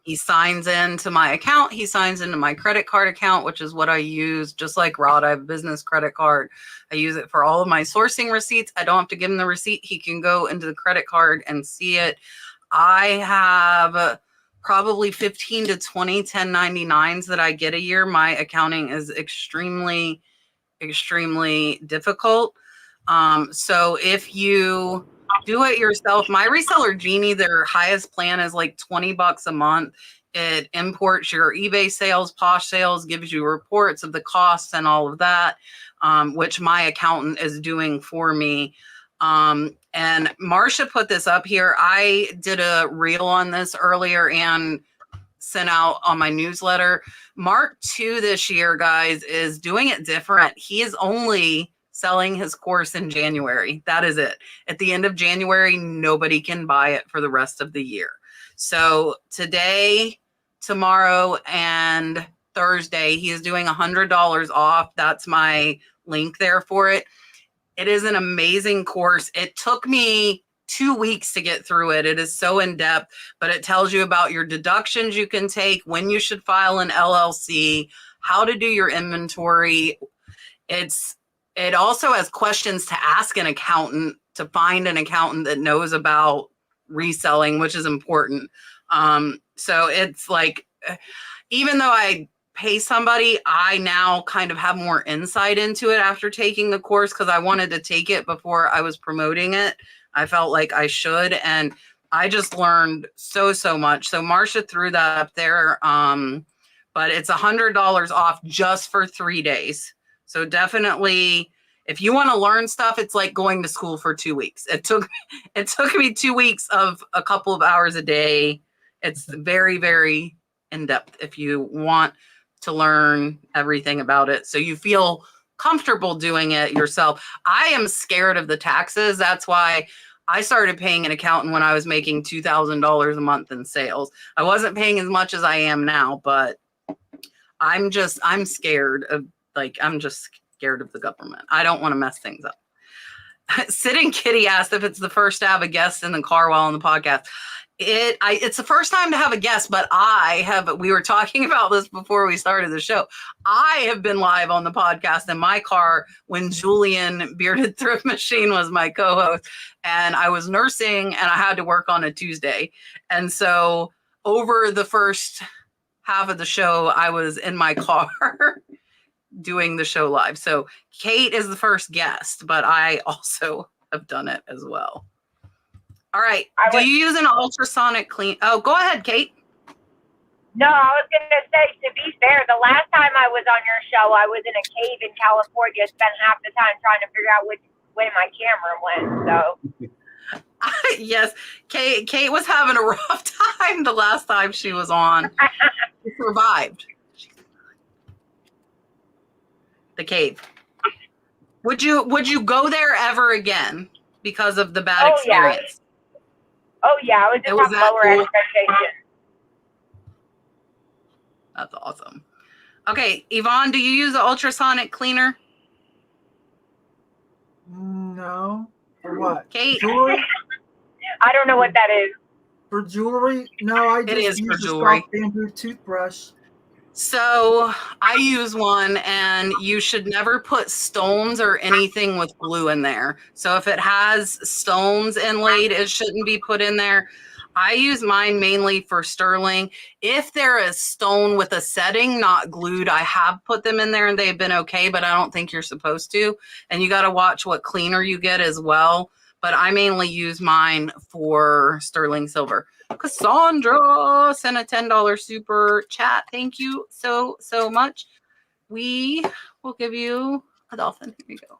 He signs into my account. He signs into my credit card account, which is what I use. Just like Rod, I have a business credit card. I use it for all of my sourcing receipts. I don't have to give him the receipt. He can go into the credit card and see it. I have probably 15 to 20 1099s that I get a year. My accounting is extremely, extremely difficult. So if you do it yourself, my Reseller Genie, their highest plan is like $20 a month. It imports your eBay sales, Posh sales, gives you reports of the costs and all of that, which my accountant is doing for me. And And Marcia put this up here. I did a reel on this earlier and sent out on my newsletter. Mark 2 this year, guys, is doing it different. He is only selling his course in January. That is it. At the end of January, nobody can buy it for the rest of the year. So today, tomorrow, and Thursday, he is doing $100 off. That's my link there for it. It is an amazing course. It took me 2 weeks to get through it. It is so in depth, but it tells you about your deductions you can take, when you should file an LLC, how to do your inventory. It also has questions to ask an accountant, to find an accountant that knows about reselling, which is important. So it's like, even though I pay somebody, I now kind of have more insight into it after taking the course, because I wanted to take it before I was promoting it. I felt like I should, and I just learned so much. So Marcia threw that up there, but it's $100 off just for 3 days. So definitely, if you want to learn stuff, it's like going to school for 2 weeks. It took me 2 weeks of a couple of hours a day. It's very, very in depth if you want to learn everything about it, so you feel comfortable doing it yourself. I am scared of the taxes. That's why I started paying an accountant when I was making $2,000 a month in sales. I wasn't paying as much as I am now, but I'm scared of, I'm just scared of the government. I don't want to mess things up. Sitting Kitty asked if it's the first to have a guest in the car while on the podcast. It's the first time to have a guest, but we were talking about this before we started the show. I have been live on the podcast in my car when Julian Bearded Thrift Machine was my co-host, and I was nursing and I had to work on a Tuesday. And so over the first half of the show, I was in my car doing the show live. So Kate is the first guest, but I also have done it as well. All right. Do you use an ultrasonic clean? Oh, go ahead, Kate. No, I was going to say, to be fair, the last time I was on your show, I was in a cave in California, spent half the time trying to figure out which way my camera went. So yes, Kate was having a rough time the last time she was on. She survived the cave. Would you go there ever again because of the bad experience? Yeah, I was just have lower expectations. That's awesome. Okay, Yvonne, do you use an ultrasonic cleaner? No. For what? Kate? Jewelry? I don't know what that is. For jewelry? No, I just use a soft bamboo toothbrush. So I use one, and you should never put stones or anything with glue in there. So if it has stones inlaid, it shouldn't be put in there. I use mine mainly for sterling. If there is stone with a setting, not glued, I have put them in there and they've been okay, but I don't think you're supposed to. And you got to watch what cleaner you get as well. But I mainly use mine for sterling silver. Cassandra sent a $10 super chat. Thank you so much. We will give you a dolphin. Here you go.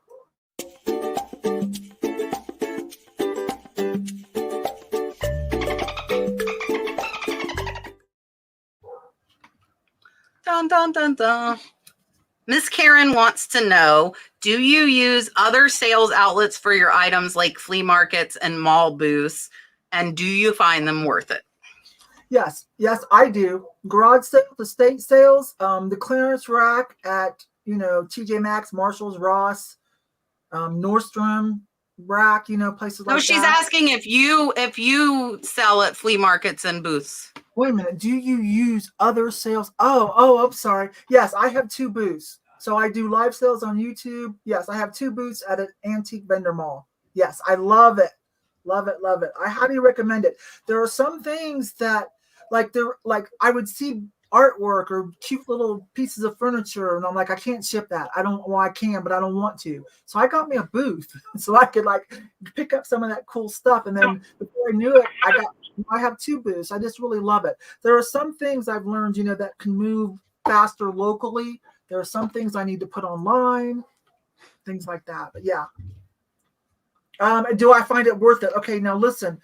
Dun, dun, dun, dun. Miss Karen wants to know, do you use other sales outlets for your items like flea markets and mall booths? And do you find them worth it? Yes, I do. Garage sales, estate sales, the clearance rack at, TJ Maxx, Marshalls, Ross, Nordstrom rack, places like that. No, she's asking if you sell at flea markets and booths. Wait a minute. Do you use other sales? Oh, I'm sorry. Yes, I have 2 booths. So I do live sales on YouTube. Yes, I have 2 booths at an antique vendor mall. Yes, I love it. Love it. I highly recommend it. There are some things that I would see artwork or cute little pieces of furniture, and I'm like, I can't ship that. I can, but I don't want to. So I got me a booth so I could pick up some of that cool stuff. And then before I knew it, I have 2 booths. I just really love it. There are some things I've learned, that can move faster locally. There are some things I need to put online, things like that. But yeah. Do I find it worth it? Okay, now listen.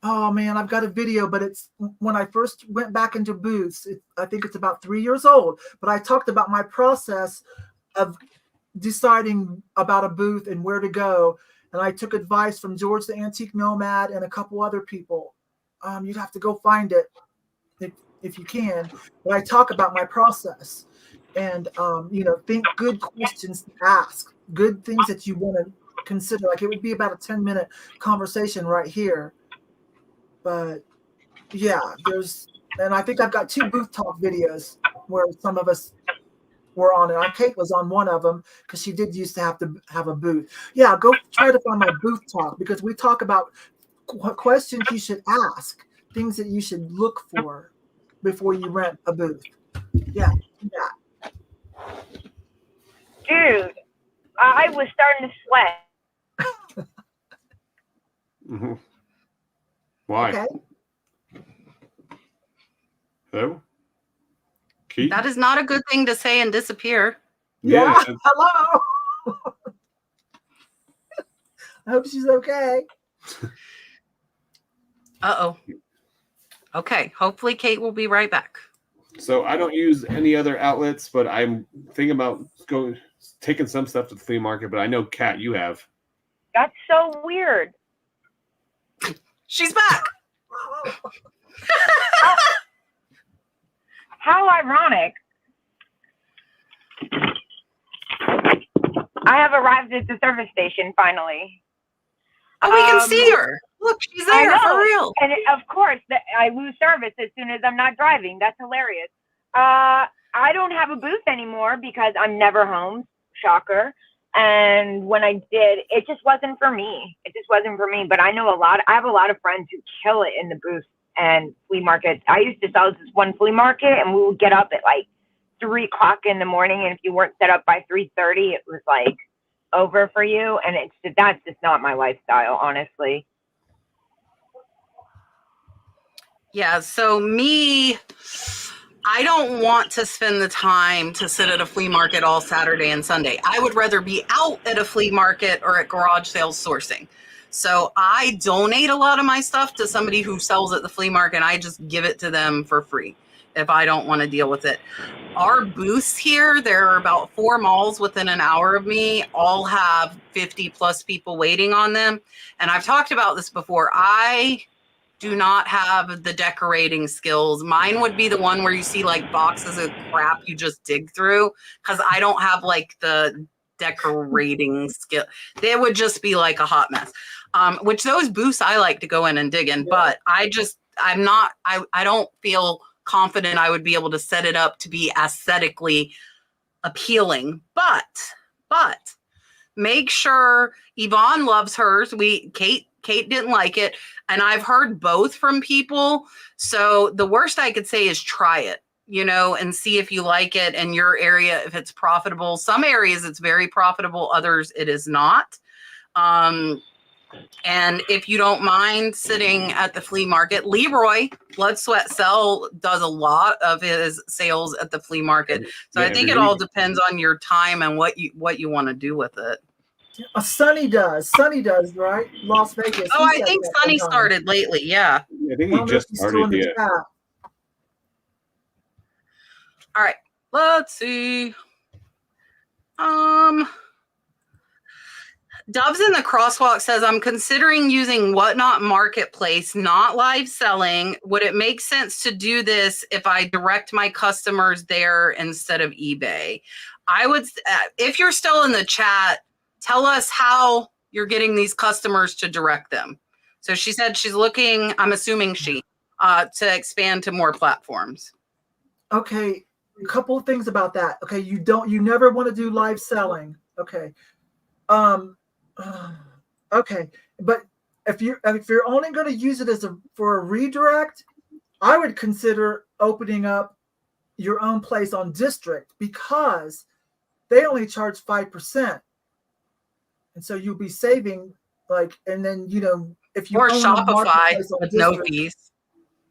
Oh man, I've got a video, but it's when I first went back into booths. I think it's about 3 years old. But I talked about my process of deciding about a booth and where to go. And I took advice from George the Antique Nomad and a couple other people. You'd have to go find it if you can. But I talk about my process and think good questions to ask, good things that you want to consider. Like it would be about a 10-minute conversation right here. But yeah, and I think I've got 2 booth talk videos where some of us were on it. Kate was on one of them because she did used to have a booth. Yeah, go try to find my booth talk because we talk about questions you should ask, things that you should look for before you rent a booth. Yeah. Dude, I was starting to sweat. Mm-hmm. Why? Okay. Hello? Keith? That is not a good thing to say and disappear. Yeah. Yeah. Hello. I hope she's okay. Uh-oh. Okay. Hopefully Kate will be right back. So I don't use any other outlets, but I'm thinking about taking some stuff to the flea market. But I know, Kat, you have. That's so weird. She's back. How ironic. I have arrived at the service station finally. Oh, we can see her. Look, she's I there know. for real. And of course, I lose service as soon as I'm not driving. That's hilarious. I don't have a booth anymore because I'm never home. Shocker. And when I did, it just wasn't for me. But I know I have a lot of friends who kill it in the booth and flea markets. I used to sell at this one flea market, and we would get up at like 3 o'clock in the morning. And if you weren't set up by 3:30, it was like over for you. And that's just not my lifestyle, honestly. Yeah, so I don't want to spend the time to sit at a flea market all Saturday and Sunday. I would rather be out at a flea market or at garage sales sourcing. So I donate a lot of my stuff to somebody who sells at the flea market. I just give it to them for free if I don't want to deal with it. Our booths here, there are about 4 malls within an hour of me, all have 50 plus people waiting on them. And I've talked about this before. I do not have the decorating skills. Mine would be the one where you see like boxes of crap you just dig through, because I don't have like the decorating skill. They would just be like a hot mess. Which those booths I like to go in and dig in, but I don't feel confident I would be able to set it up to be aesthetically appealing. But make sure Yvon loves hers. Kate didn't like it. And I've heard both from people. So the worst I could say is try it, and see if you like it in your area, if it's profitable. Some areas it's very profitable. Others it is not. And if you don't mind sitting at the flea market, Leroy Blood Sweat Sell does a lot of his sales at the flea market. So I think it all depends on your time and what you want to do with it. Sunny does, right? Las Vegas. Oh, I think Sunny started lately. Yeah. I think he just started. All right. Let's see. Doves in the Crosswalk says, I'm considering using Whatnot Marketplace, not live selling. Would it make sense to do this if I direct my customers there instead of eBay? I would, if you're still in the chat, tell us how you're getting these customers to direct them. So she said she's looking, I'm assuming to expand to more platforms. Okay. A couple of things about that. Okay. You never want to do live selling. Okay. Okay. But if you're only going to use it for a redirect, I would consider opening up your own place on District, because they only charge 5%. And so you'll be saving and then, if you or own Shopify with no fees.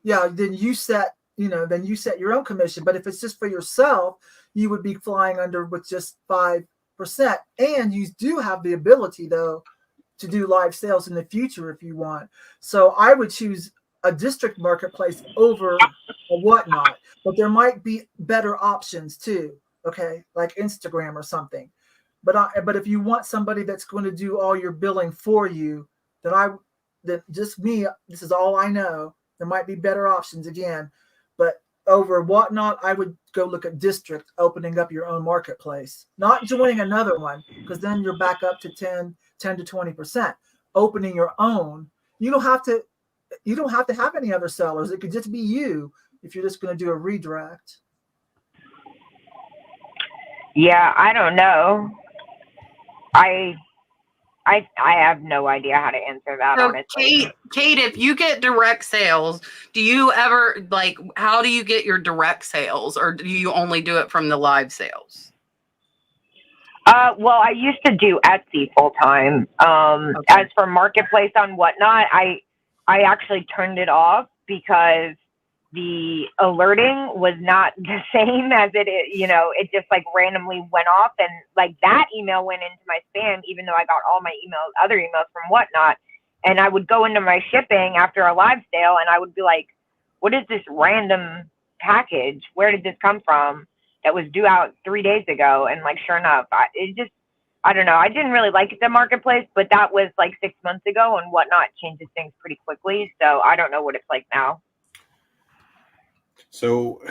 Yeah. Then you set your own commission. But if it's just for yourself, you would be flying under with just 5%. And you do have the ability though to do live sales in the future if you want. So I would choose a district marketplace over a Whatnot, but there might be better options too. Okay, like Instagram or something. But if you want somebody that's going to do all your billing for you, then just me, this is all I know. There might be better options again, but over Whatnot, I would go look at district, opening up your own marketplace, not joining another one, because then you're back up to 10 to 20%. Opening your own, you don't have to have any other sellers. It could just be you if you're just going to do a redirect. Yeah, I don't know. I have no idea how to answer that, So honestly. Kate, if you get direct sales, do you ever how do you get your direct sales, or do you only do it from the live sales? Well, I used to do Etsy full time. Okay. As for marketplace on Whatnot, I actually turned it off because the alerting was not the same as it is. It just randomly went off, and that email went into my spam, even though I got all my other emails from Whatnot. And I would go into my shipping after a live sale, and I would be like, what is this random package? Where did this come from? That was due out 3 days ago. And sure enough, I don't know. I didn't really like the marketplace, but that was 6 months ago, and Whatnot changes things pretty quickly. So I don't know what it's like now. So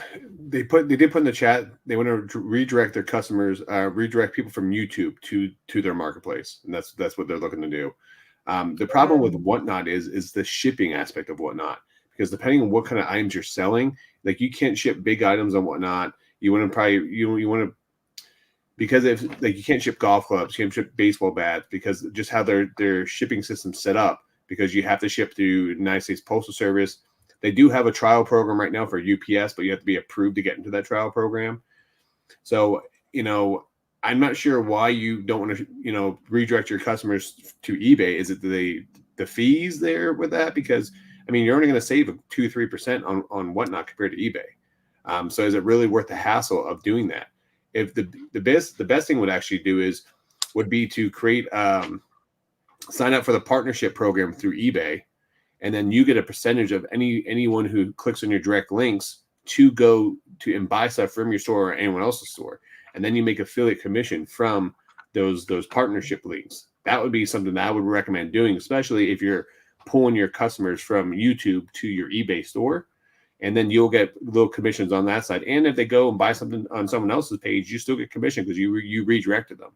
they did put in the chat, they want to redirect their customers, redirect people from YouTube to their marketplace. And that's what they're looking to do. The problem with Whatnot is the shipping aspect of Whatnot, because depending on what kind of items you're selling, you can't ship big items on Whatnot. You want to because if you can't ship golf clubs, you can't ship baseball bats, because just how their shipping system's set up, because you have to ship through United States Postal Service. They do have a trial program right now for UPS, but you have to be approved to get into that trial program. So, I'm not sure why you don't want to, redirect your customers to eBay. Is it the fees there with that? Because, you're only going to save 2-3% on Whatnot compared to eBay. So is it really worth the hassle of doing that? If the best thing would actually do would be to create, sign up for the partnership program through eBay. And then you get a percentage of anyone who clicks on your direct links to go to and buy stuff from your store or anyone else's store. And then you make affiliate commission from those partnership links. That would be something that I would recommend doing, especially if you're pulling your customers from YouTube to your eBay store. And then you'll get little commissions on that side. And if they go and buy something on someone else's page, you still get commission because you redirected them.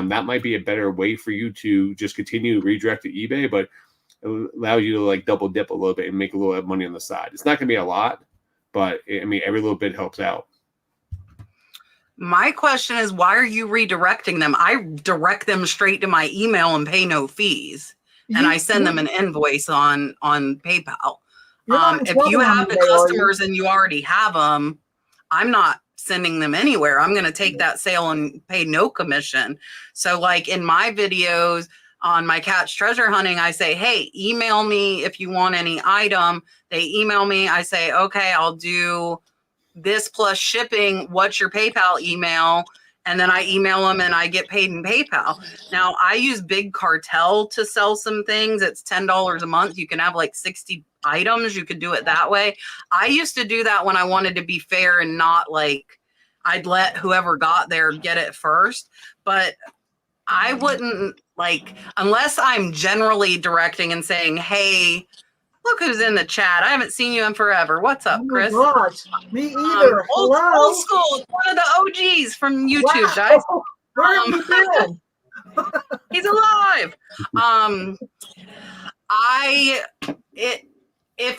That might be a better way for you to just continue to redirect to eBay, but it allows you to double dip a little bit and make a little money on the side. It's not going to be a lot, but every little bit helps out. My question is, why are you redirecting them? I direct them straight to my email and pay no fees, and I send them an invoice on PayPal. If you have the customers and you already have them, I'm not sending them anywhere. I'm going to take that sale and pay no commission. So in my videos on my catch treasure hunting, I say, hey, email me if you want any item. They email me. I say, okay, I'll do this plus shipping. What's your PayPal email? And then I email them and I get paid in PayPal. Now I use Big Cartel to sell some things. It's $10 a month. You can have 60 items. You could do it that way. I used to do that when I wanted to be fair and not I'd let whoever got there get it first. But I wouldn't unless I'm generally directing and saying, hey, look who's in the chat. I haven't seen you in forever. What's up, Chris? Oh my gosh, me either. Old school. One of the OGs from YouTube, guys. Where have you been? He's alive.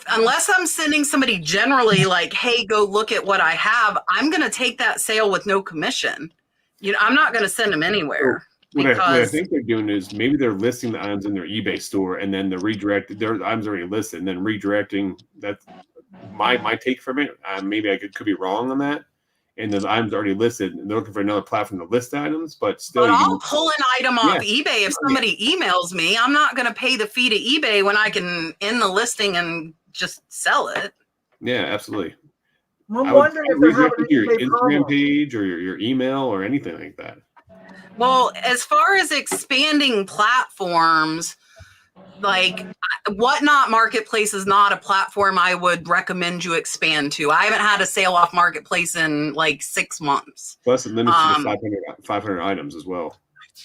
Unless I'm sending somebody generally hey, go look at what I have, I'm going to take that sale with no commission. I'm not going to send them anywhere. What I think they're doing is maybe they're listing the items in their eBay store, and then their items already listed, and then redirecting. That's my take from it. Maybe I could be wrong on that. And the items already listed, and they're looking for another platform to list items, but still. But I'll pull an item off eBay if somebody emails me. I'm not going to pay the fee to eBay when I can end the listing and just sell it. Yeah, absolutely. I'm wondering if they're having your Instagram problem. page or your email or anything like that. Well, as far as expanding platforms, like Whatnot Marketplace is not a platform I would recommend you expand to. I haven't had a sale off Marketplace in like 6 months. Plus, it limits you to 500 items as well.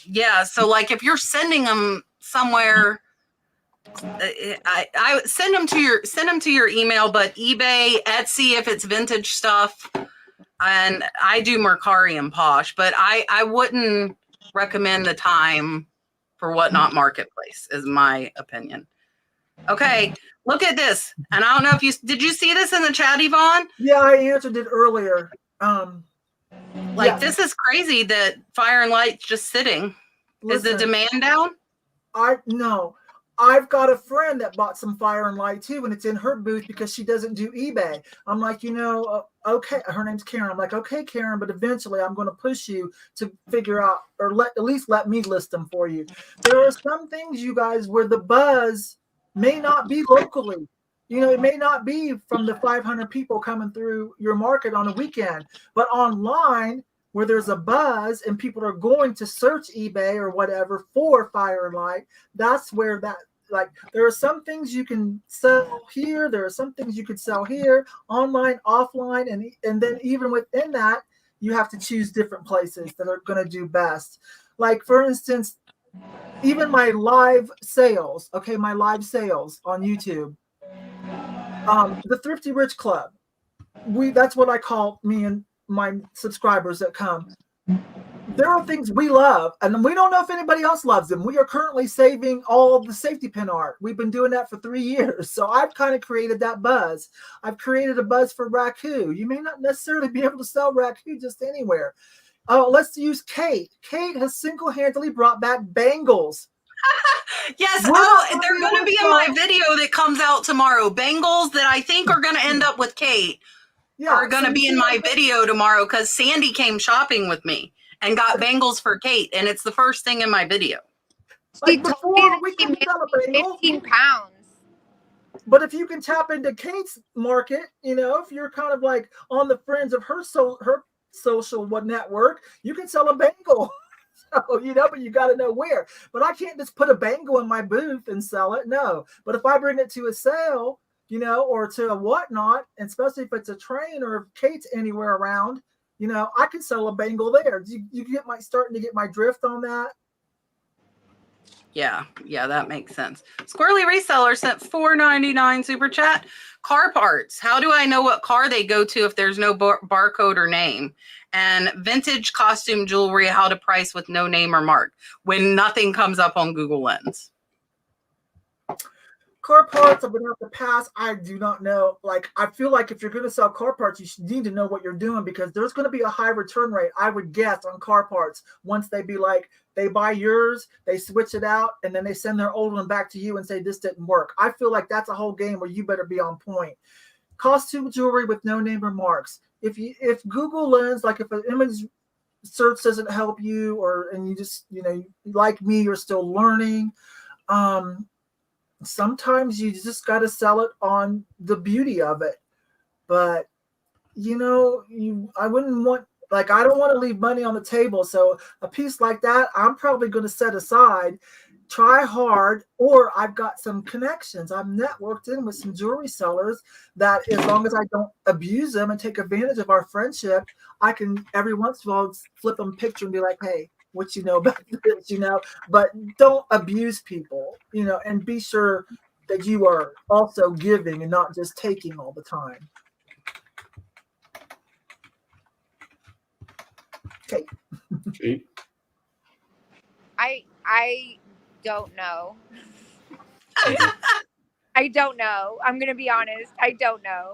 Yeah, so like if you're sending them somewhere, I send them to your email, but eBay, Etsy if it's vintage stuff, and I do Mercari and Posh, but I wouldn't recommend the time for Whatnot Marketplace, is my opinion. Okay, look at this, and I don't know if did you see this in the chat, Yvon? Yeah, I answered it earlier. This is crazy that Fire and Light's just sitting. Listen, is the demand down? No. I've got a friend that bought some Fire and Light too, and it's in her booth because she doesn't do eBay. I'm like, okay, her name's Karen. I'm like, okay, Karen, but eventually I'm going to push you to figure out, or at least let me list them for you. There are some things, you guys, where the buzz may not be locally. It may not be from the 500 people coming through your market on a weekend, but online, where there's a buzz and people are going to search eBay or whatever for Fire and Light, that's where there are some things you can sell here. There are some things you could sell here, online, offline, and then even within that, you have to choose different places that are going to do best. Like, for instance, even my live sales on YouTube, the Thrifty Rich Club, that's what I call me and my subscribers that come. There are things we love, and we don't know if anybody else loves them. We are currently saving all the safety pin art. We've been doing that for 3 years. So I've kind of created that buzz. I've created a buzz for Raku. You may not necessarily be able to sell Raku just anywhere. Let's use Kate. Kate has single-handedly brought back bangles. Yes. They're going to be in my video that comes out tomorrow. Bangles that I think are going to end up with Kate. Are going to be in my video tomorrow because Sandy came shopping with me and got bangles for Kate, and it's the first thing in my video. She told me that she made 15 pounds. But if you can tap into Kate's market, if you're kind of like on the fringe of her social network, you can sell a bangle. So, but you got to know where. But I can't just put a bangle in my booth and sell it. No. But if I bring it to a sale, or to a Whatnot, and especially if it's a train or if Kate's anywhere around, I can sell a bangle there. You starting to get my drift on that? Yeah, that makes sense. Squirrely Reseller sent $4.99 super chat. Car parts. How do I know what car they go to if there's no barcode or name? And vintage costume jewelry, how to price with no name or mark when nothing comes up on Google Lens. Car parts, I'm going to have to pass. I do not know. I feel like if you're going to sell car parts, you need to know what you're doing because there's going to be a high return rate, I would guess, on car parts. Once they buy yours, they switch it out, and then they send their old one back to you and say, this didn't work. I feel like that's a whole game where you better be on point. Costume jewelry with no name or marks. If Google Lens, if an image search doesn't help you, and you just, like me, you're still learning, sometimes you just got to sell it on the beauty of it. But, I wouldn't want, I don't want to leave money on the table. So a piece like that, I'm probably going to set aside, try hard, or I've got some connections. I'm networked in with some jewelry sellers that as long as I don't abuse them and take advantage of our friendship, I can every once in a while flip them a picture and be like, hey, what you know about this, but don't abuse people, and be sure that you are also giving and not just taking all the time. Okay. I don't know. I don't know. I'm going to be honest. I don't know.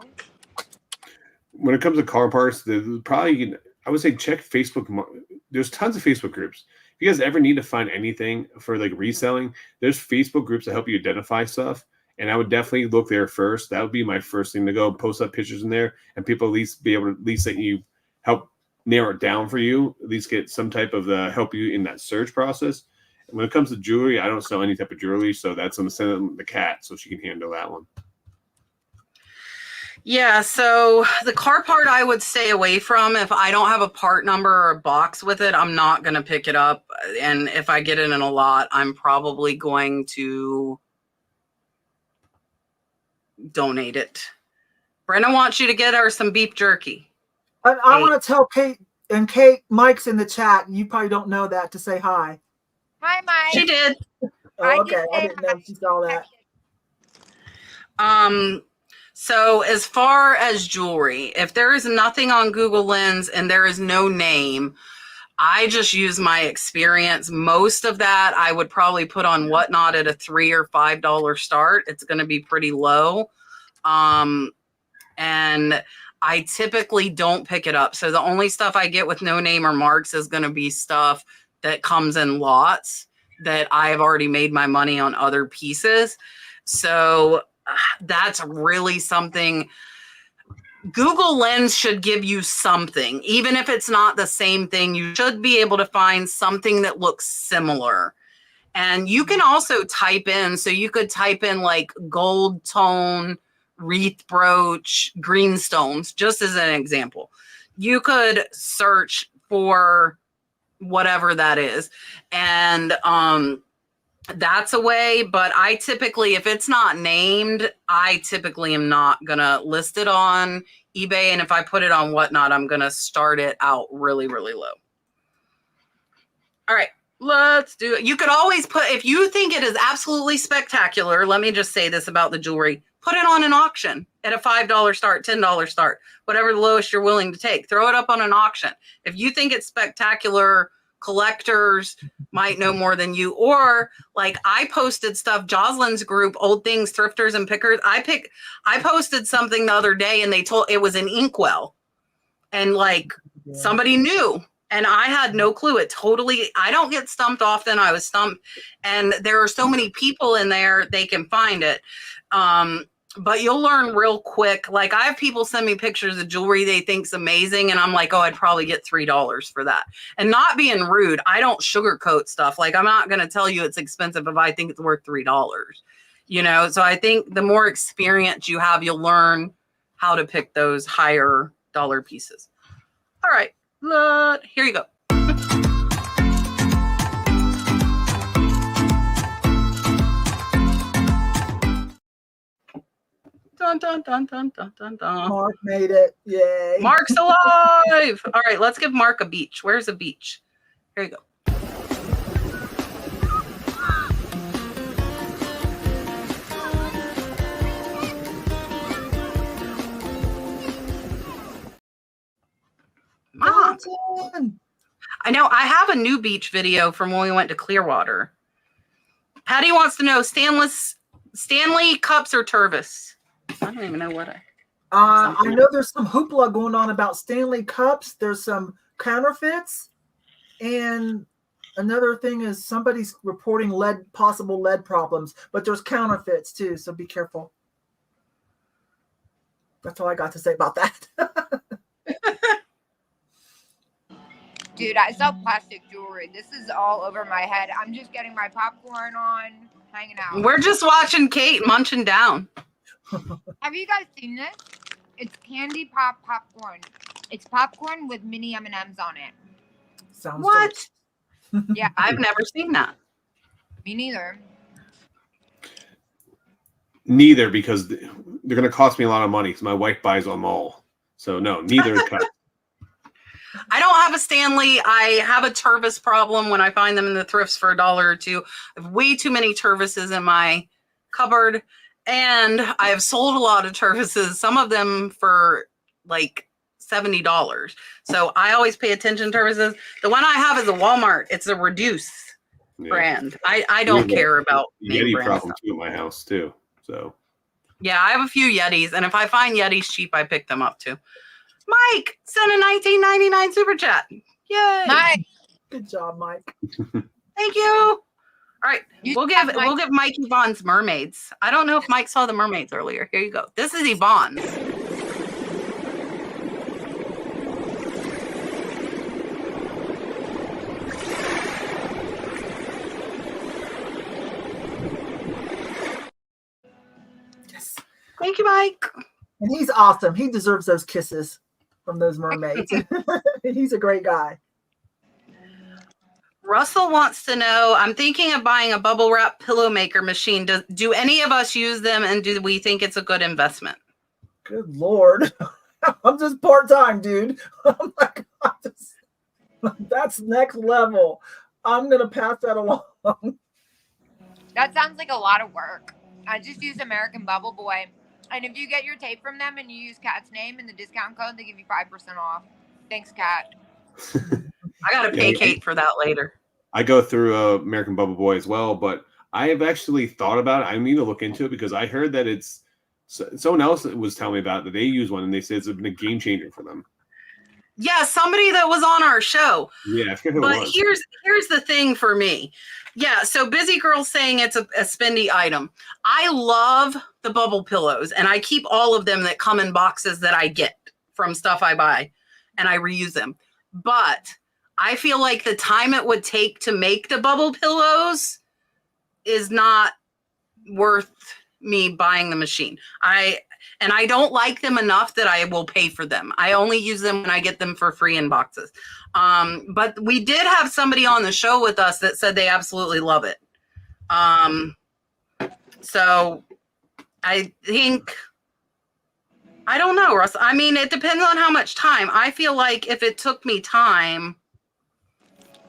When it comes to car parts, I would say check Facebook. There's tons of Facebook groups. If you guys ever need to find anything for reselling, there's Facebook groups that help you identify stuff. And I would definitely look there first. That would be my first thing to go. Post up pictures in there, and people at least be able to let you help narrow it down for you. At least get some type of help you in that search process. And when it comes to jewelry, I don't sell any type of jewelry, so that's going to send the cat so she can handle that one. Yeah, so the car part I would stay away from. If I don't have a part number or a box with it, I'm not going to pick it up. And if I get it in a lot, I'm probably going to donate it. Brenna wants you to get her some beef jerky. I want to tell Kate, and Kate, Mike's in the chat. You probably don't know that, to say hi. Hi, Mike. She did. Oh, okay, I didn't know she saw that. So as far as jewelry, if there is nothing on Google Lens and there is no name, I just use my experience. Most of that I would probably put on Whatnot at a $3 or $5 start. It's going to be pretty low. And I typically don't pick it up. So the only stuff I get with no name or marks is going to be stuff that comes in lots that I've already made my money on other pieces. So that's really something. Google Lens should give you something. Even if it's not the same thing, you should be able to find something that looks similar. And you can also type in, so you could type in like gold tone, wreath brooch, greenstones, just as an example. You could search for whatever that is. And that's a way, but I typically, if it's not named, I typically am not gonna list it on eBay, and if I put it on Whatnot, I'm gonna start it out really, really low. All right, let's do it. You could always put, if you think it is absolutely spectacular, let me just say this about the jewelry, put it on an auction at a $5 start, $10 start, whatever the lowest you're willing to take. Throw it up on an auction. If you think it's spectacular, collectors might know more than you. Or like I posted stuff, Jocelyn's group, Old Things, Thrifters and Pickers. I posted something the other day and they told it was an inkwell. And like somebody knew. And I had no clue. I don't get stumped often. I was stumped. And there are so many people in there, they can find it. But you'll learn real quick. Like I have people send me pictures of jewelry they think's amazing. And I'm like, oh, I'd probably get $3 for that. And not being rude, I don't sugarcoat stuff. Like I'm not going to tell you it's expensive if I think it's worth $3, you know? So I think the more experience you have, you'll learn how to pick those higher dollar pieces. All right, here you go. Dun, dun, dun, dun, dun, dun, dun. Mark made it. Yay. Mark's alive. All right, let's give Mark a beach. Where's a beach? Here you go. Mom. I know I have a new beach video from when we went to Clearwater. Patty wants to know Stanley cups or Tervis. I don't even know what I know there's some hoopla going on about Stanley cups. There's some counterfeits, and another thing is somebody's reporting possible lead problems. But there's counterfeits too, so be careful. That's all I got to say about that. Dude, I sell plastic jewelry. This is all over my head. I'm just getting my popcorn on, hanging out. We're just watching Kate munching down. Have you guys seen this? It's candy pop popcorn. It's popcorn with mini M&Ms on it. Sounds what? Yeah. I've never seen that. Me neither. Neither, because they're going to cost me a lot of money because my wife buys them all. So no, neither is cut. I don't have a Stanley. I have a Tervis problem when I find them in the thrifts for $1 or $2. I have way too many Tervises in my cupboard. And I have sold a lot of Tervises, some of them for like $70. So I always pay attention to Tervises. The one I have is a Walmart. It's a Reduce brand. I don't care about Yeti problem too at my house too. So yeah, I have a few Yetis, and if I find Yetis cheap, I pick them up too. Mike sent a $19.99 super chat. Yay! Mike, good job, Mike. Thank you. All right, we'll give Mike Yvon's mermaids. I don't know if Mike saw the mermaids earlier. Here you go. This is Yvon's. Yes. Thank you, Mike. And he's awesome. He deserves those kisses from those mermaids. He's a great guy. Russell wants to know, I'm thinking of buying a bubble wrap pillow maker machine. Do any of us use them, and do we think it's a good investment? Good Lord. I'm just part-time, dude. Oh my God. That's next level. I'm going to pass that along. That sounds like a lot of work. I just use American Bubble Boy. And if you get your tape from them and you use Kat's name and the discount code, they give you 5% off. Thanks, Kat. I got to pay Kate for that later. I go through American Bubble Boy as well, but I have actually thought about it. I need to look into it because I heard that it's someone else was telling me about it, that they use one and they said it's been a game changer for them. Yeah, somebody that was on our show. Yeah, I forget who it was. Here's the thing for me. Yeah, so Busy Girl's saying it's a spendy item. I love the bubble pillows, and I keep all of them that come in boxes that I get from stuff I buy, and I reuse them. But I feel like the time it would take to make the bubble pillows is not worth me buying the machine. I don't like them enough that I will pay for them. I only use them when I get them for free in boxes. But we did have somebody on the show with us that said they absolutely love it. So I think, I don't know, Russ. I mean, it depends on how much time. I feel like if it took me time,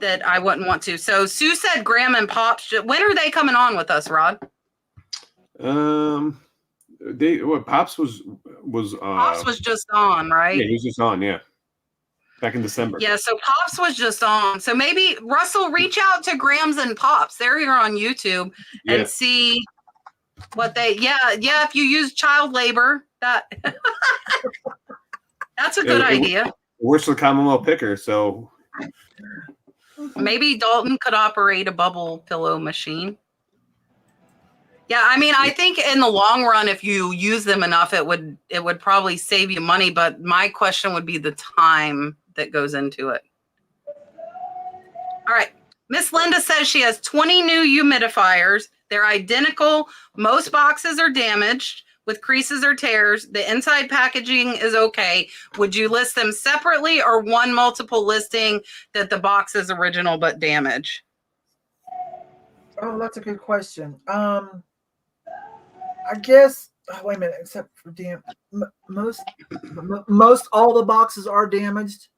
that I wouldn't want to. So Sue said Graham and Pops. When are they coming on with us, Rod? Pops was Pops was just on, right? Yeah, he was just on, yeah. Back in December. Yeah, so Pops was just on. So maybe Russell, reach out to Grams and Pops. They're here on YouTube and see what they if you use child labor, that's a good idea. It works for Commonwealth Picker, so maybe Dalton could operate a bubble pillow machine. Yeah, I mean, I think in the long run, if you use them enough, it would probably save you money. But my question would be the time that goes into it. All right. Miss Linda says she has 20 new humidifiers. They're identical. Most boxes are damaged with creases or tears. The inside packaging is okay. Would you list them separately or one multiple listing that the box is original but damaged? Oh, that's a good question. I guess. Oh, wait a minute. Except for most all the boxes are damaged.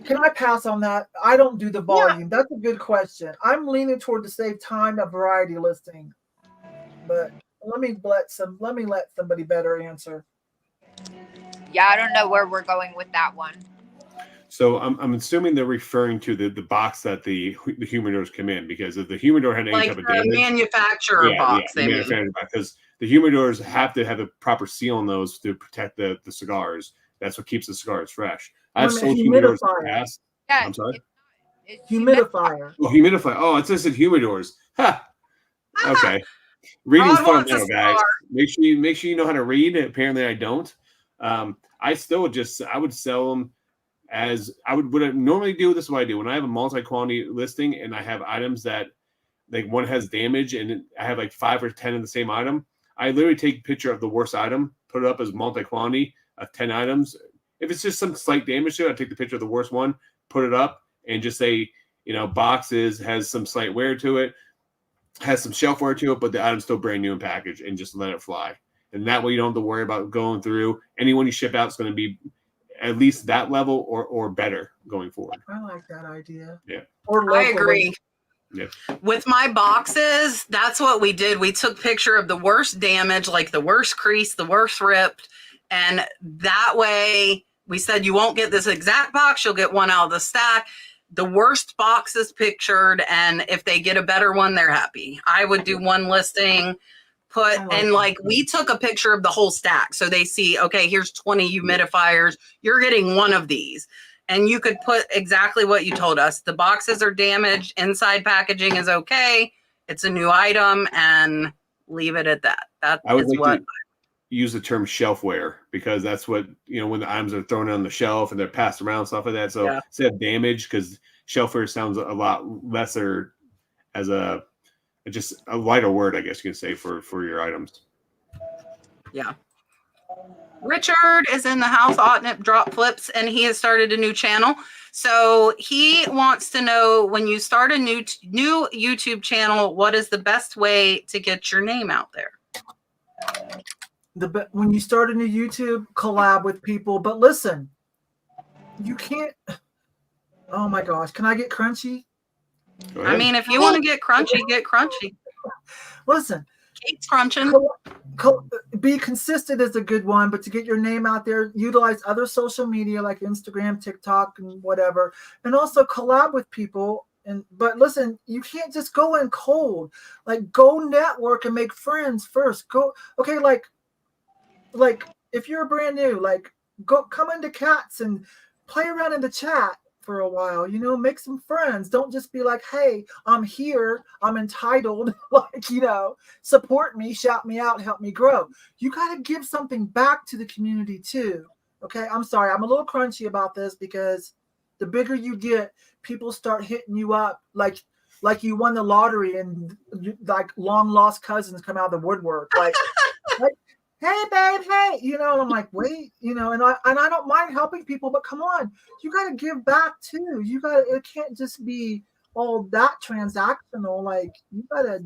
Can I pass on that? I don't do the volume. Yeah. That's a good question. I'm leaning toward to save time a variety listing, but let me let somebody better answer. Yeah, I don't know where we're going with that one. So I'm assuming they're referring to the box that the humidors come in, because if the humidor had any type of damage, manufacturer box, because the humidors have to have a proper seal on those to protect the cigars. That's what keeps the cigars fresh. I've sold humidors in the past. Yeah, I'm sorry. Humidifier. Oh, humidifier. Oh, it says humidors. Ha. Okay. Reading's fun now, guys. Make sure you know how to read. Apparently, I don't. I would sell them. As I would normally do, this is what I do when I have a multi-quantity listing and I have items that like one has damage and I have like 5 or 10 of the same item. I literally take a picture of the worst item, put it up as multi-quantity of 10 items. If it's just some slight damage to it, I take the picture of the worst one, put it up, and just say, boxes has some slight wear to it, has some shelf wear to it, but the item's still brand new in package, and just let it fly. And that way you don't have to worry about going through. Anyone you ship out is going to be at least that level or better going forward. I like that idea. Yeah. I agree. Yeah. With my boxes, that's what we did. We took picture of the worst damage, like the worst crease, the worst ripped. And that way we said, you won't get this exact box. You'll get one out of the stack. The worst box is pictured. And if they get a better one, they're happy. I would do one listing. We took a picture of the whole stack. So they see, okay, here's 20 humidifiers. You're getting one of these. And you could put exactly what you told us. The boxes are damaged. Inside packaging is okay. It's a new item, and leave it at that. I would like to use the term shelfware, because that's what, when the items are thrown on the shelf and they're passed around, stuff like that. So instead of damage, because shelfware sounds a lot lesser as just a lighter word, I guess you can say, for your items. Yeah. Richard is in the house, Otnip Drop Flips, and he has started a new channel. So he wants to know, when you start a new YouTube channel, what is the best way to get your name out there? When you start a new YouTube, collab with people. But listen, you can't. Oh my gosh, can I get crunchy? I mean, if you want to get crunchy, get crunchy. Listen, Kate's crunching. Be consistent is a good one, but to get your name out there, utilize other social media like Instagram, TikTok, and whatever, and also collab with people. But listen, you can't just go in cold. Like, go network and make friends first. Okay, like if you're brand new, like, come into Cats and play around in the chat for a while, make some friends. Don't just be like, hey, I'm here, I'm entitled, like, support me, shout me out, help me grow. You got to give something back to the community too. Okay, I'm sorry, I'm a little crunchy about this, because the bigger you get, people start hitting you up like you won the lottery, and like long lost cousins come out of the woodwork, like hey babe, hey, I'm like, wait, and I don't mind helping people, but come on, you got to give back too. It can't just be all that transactional. Like, you got to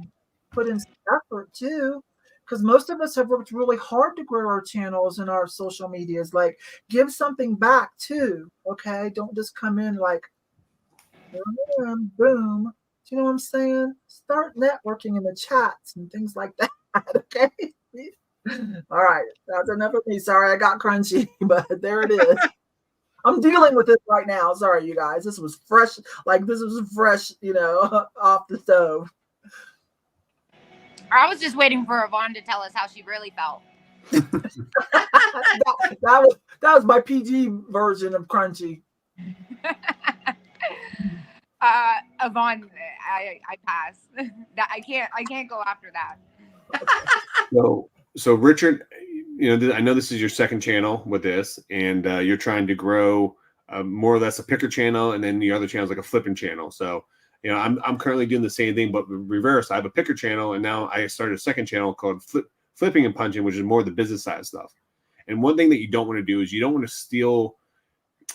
put in some effort too, because most of us have worked really hard to grow our channels and our social medias. Like, give something back too. Okay, don't just come in like boom. Do you know what I'm saying? Start networking in the chats and things like that. Okay. All right, that's enough of me. Sorry, I got crunchy, but there it is. I'm dealing with it right now. Sorry, you guys. This was fresh, off the stove. I was just waiting for Yvon to tell us how she really felt. that was my PG version of crunchy. Yvon, I pass. I can't go after that. So Richard, I know this is your second channel with this, and you're trying to grow more or less a picker channel, and then the other channel is like a flipping channel. So, I'm currently doing the same thing, but reverse. I have a picker channel, and now I started a second channel called Flipping and Punching, which is more the business side of stuff. And one thing that you don't want to do is you don't want to steal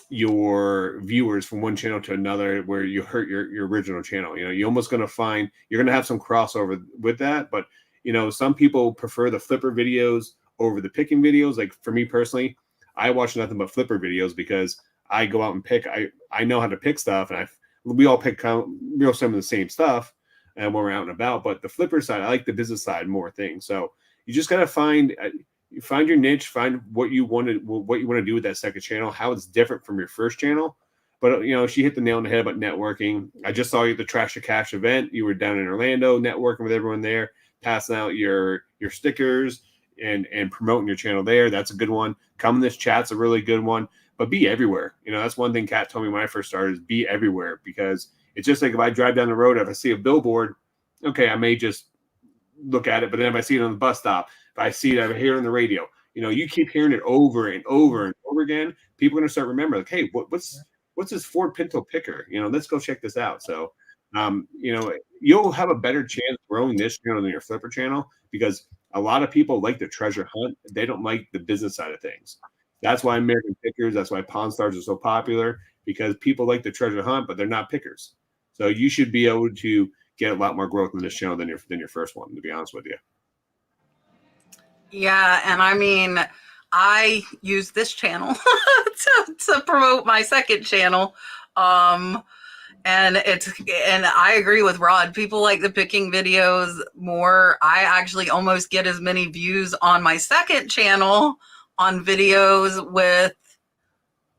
your viewers from one channel to another where you hurt your original channel. You're almost going to find you're going to have some crossover with that, but some people prefer the flipper videos over the picking videos. Like, for me personally, I watch nothing but flipper videos because I go out and pick. I know how to pick stuff, and we all pick some of the same stuff when we're out and about. But the flipper side, I like the business side more things. So you just gotta find your niche, find what you want to do with that second channel, how it's different from your first channel. But she hit the nail on the head about networking. I just saw you at the Trash to Cash event. You were down in Orlando networking with everyone there, passing out your stickers and promoting your channel there. That's a good one. Come in this chat's a really good one, but be everywhere. That's one thing Kat told me when I first started, is be everywhere, because it's just like if I drive down the road, if I see a billboard, okay, I may just look at it, but then if I see it on the bus stop, if I see it, I hear it on the radio, you keep hearing it over and over and over again, people are going to start remembering, like, hey, what's this Ford Pinto picker? Let's go check this out. So, you'll have a better chance growing this channel than your flipper channel, because a lot of people like the treasure hunt. They don't like the business side of things. That's why American Pickers, that's why Pawn Stars are so popular, because people like the treasure hunt, but they're not pickers. So you should be able to get a lot more growth in this channel than your first one, to be honest with you. Yeah, and I mean, I use this channel to promote my second channel. And I agree with Rod. People like the picking videos more. I actually almost get as many views on my second channel on videos with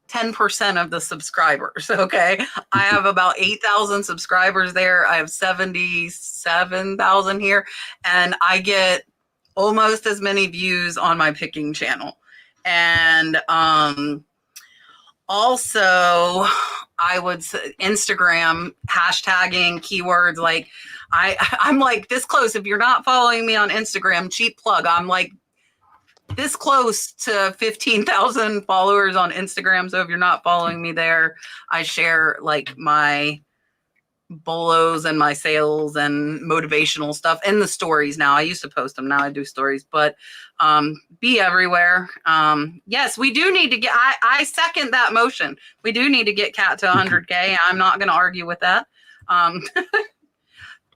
10% of the subscribers. Okay. I have about 8,000 subscribers there. I have 77,000 here, and I get almost as many views on my picking channel. And, also, I would say Instagram hashtagging keywords. Like, I'm like this close. If you're not following me on Instagram, cheap plug, I'm like this close to 15,000 followers on Instagram. So if you're not following me there, I share like my bolos and my sales and motivational stuff and the stories now. I used to post them. Now I do stories, but be everywhere. Yes, we do need to get, I second that motion. We do need to get Kat to 100K. I'm not going to argue with that.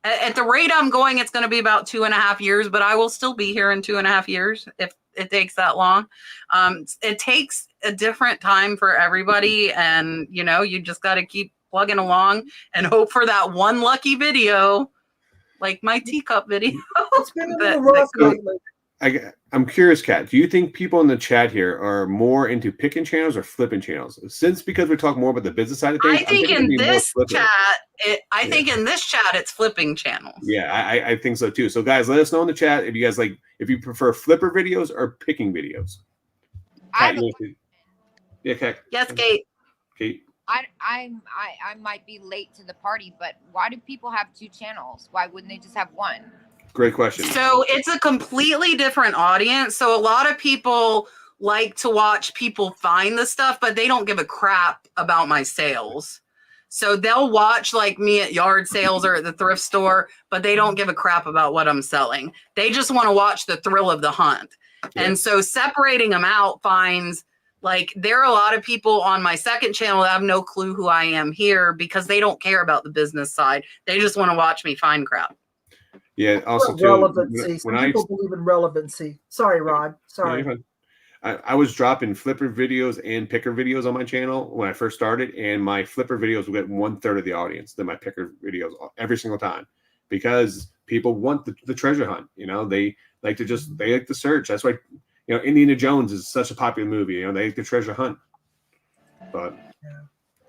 At the rate I'm going, it's going to be about 2.5 years, but I will still be here in 2.5 years if it takes that long. It takes a different time for everybody. And, you know, you just got to keep plugging along and hope for that one lucky video, like my teacup video. It's been a little rough lately. I'm curious, Kat, do you think people in the chat here are more into picking channels or flipping channels? Because we talk more about the business side of things. I think in this chat, it's flipping channels. Yeah, I think so too. So guys, let us know in the chat if you guys if you prefer flipper videos or picking videos. Kat, yeah, Kat. Yes, Kate. Kate. I might be late to the party, but why do people have 2 channels? Why wouldn't they just have one? Great question. So it's a completely different audience. So a lot of people like to watch people find the stuff, but they don't give a crap about my sales. So they'll watch like me at yard sales or at the thrift store, but they don't give a crap about what I'm selling. They just want to watch the thrill of the hunt. Yeah. And so separating them out finds, like, there are a lot of people on my second channel that have no clue who I am here because they don't care about the business side. They just want to watch me find crap. Yeah, also too, relevancy. Some people believe in relevancy. Sorry, Rod. Sorry. No, I was dropping flipper videos and picker videos on my channel when I first started, and my flipper videos will get 1/3 of the audience than my picker videos every single time, because people want the treasure hunt. You know, they like to search. That's why, you know, Indiana Jones is such a popular movie. You know, they like the treasure hunt, but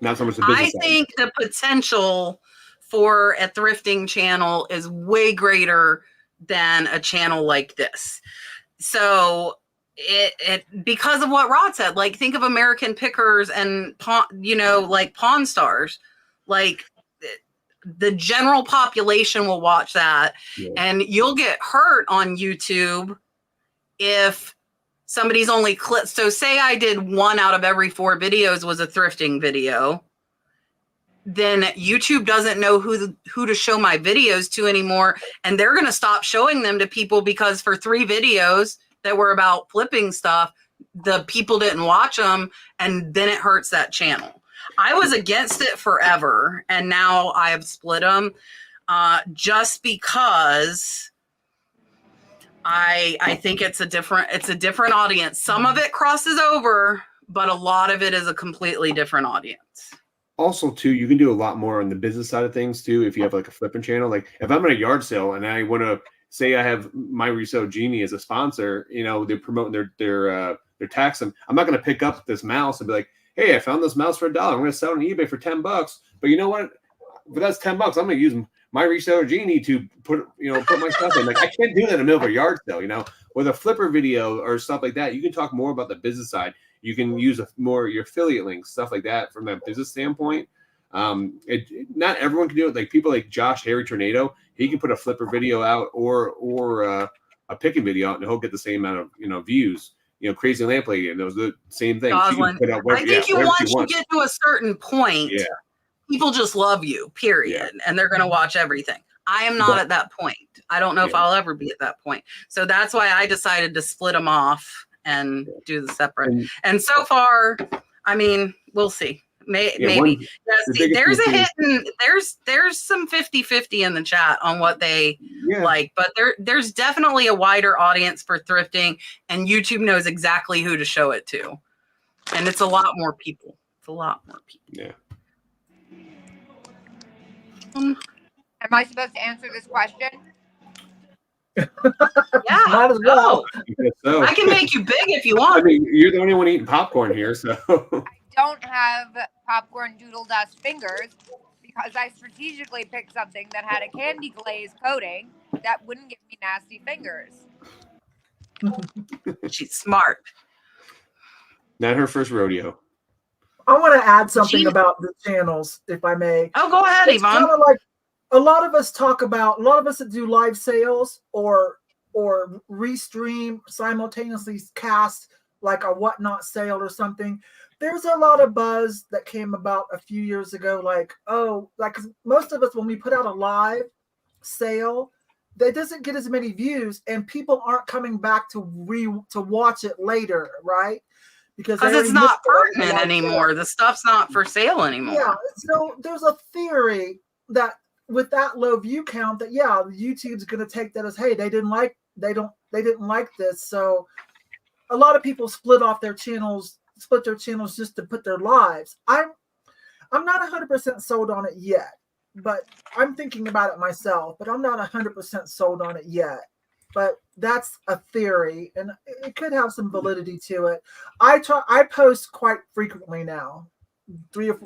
not so much the business side. think the potential for a thrifting channel is way greater than a channel like this. So it because of what Rod said, like, think of American Pickers and like Pawn Stars, like the general population will watch that. Yeah. And you'll get hurt on YouTube if somebody's only clicked. So say I did 1 out of every 4 videos was a thrifting video. Then YouTube doesn't know who to show my videos to anymore. And they're going to stop showing them to people because for 3 videos that were about flipping stuff, the people didn't watch them. And then it hurts that channel. I was against it forever. And now I have split them just because I think it's a different audience. Some of it crosses over, but a lot of it is a completely different audience. Also, too, you can do a lot more on the business side of things, too, if you have like a flipping channel. Like if I'm at a yard sale and I want to say I have my Resale Genie as a sponsor, you know, they're promoting their tax. I'm not going to pick up this mouse and be like, hey, I found this mouse for $1. I'm going to sell it on eBay for $10. But you know what? But that's $10. I'm going to use my Reseller Genie to put my stuff in. Like, I can't do that in the middle of a yard sale, you know. With a flipper video or stuff like that, you can talk more about the business side. You can use more your affiliate links, stuff like that, from that business standpoint. Not everyone can do it. Like people like Josh Harry Tornado, he can put a flipper video out or a picking video out, and he'll get the same amount of views. You know, Crazy Lamp Lady, and those are the same thing. I think once you get to a certain point, people just love you, period, and they're going to watch everything. I am not at that point. I don't know if I'll ever be at that point. So that's why I decided to split them off and do the separate. And so far, I mean, we'll see. Maybe. There's a hit and there's some 50-50 in the chat on what they like, but there's definitely a wider audience for thrifting, and YouTube knows exactly who to show it to. And it's a lot more people. Yeah. Am I supposed to answer this question? Yeah, might as well. So. I can make you big if you want. I mean, you're the only one eating popcorn here, so. I don't have popcorn doodle dust fingers because I strategically picked something that had a candy glaze coating that wouldn't give me nasty fingers. She's smart. Not her first rodeo. I want to add something about the channels, if I may. Oh, go ahead, It's Yvon. kind of like a lot of us that do live sales or restream, simultaneously cast like a whatnot sale or something. There's a lot of buzz that came about a few years ago, like, oh, like most of us, when we put out a live sale, that doesn't get as many views, and people aren't coming back to watch it later, right? Because it's not pertinent anymore. The stuff's not for sale anymore. Yeah, so there's a theory that with that low view count, that YouTube's going to take that as, hey, they didn't like this, so a lot of people split their channels just to put their lives. I'm not 100% sold on it yet, but I'm thinking about it myself, but I'm not 100% sold on it yet. But that's a theory, and it could have some validity to it. I post quite frequently now, 4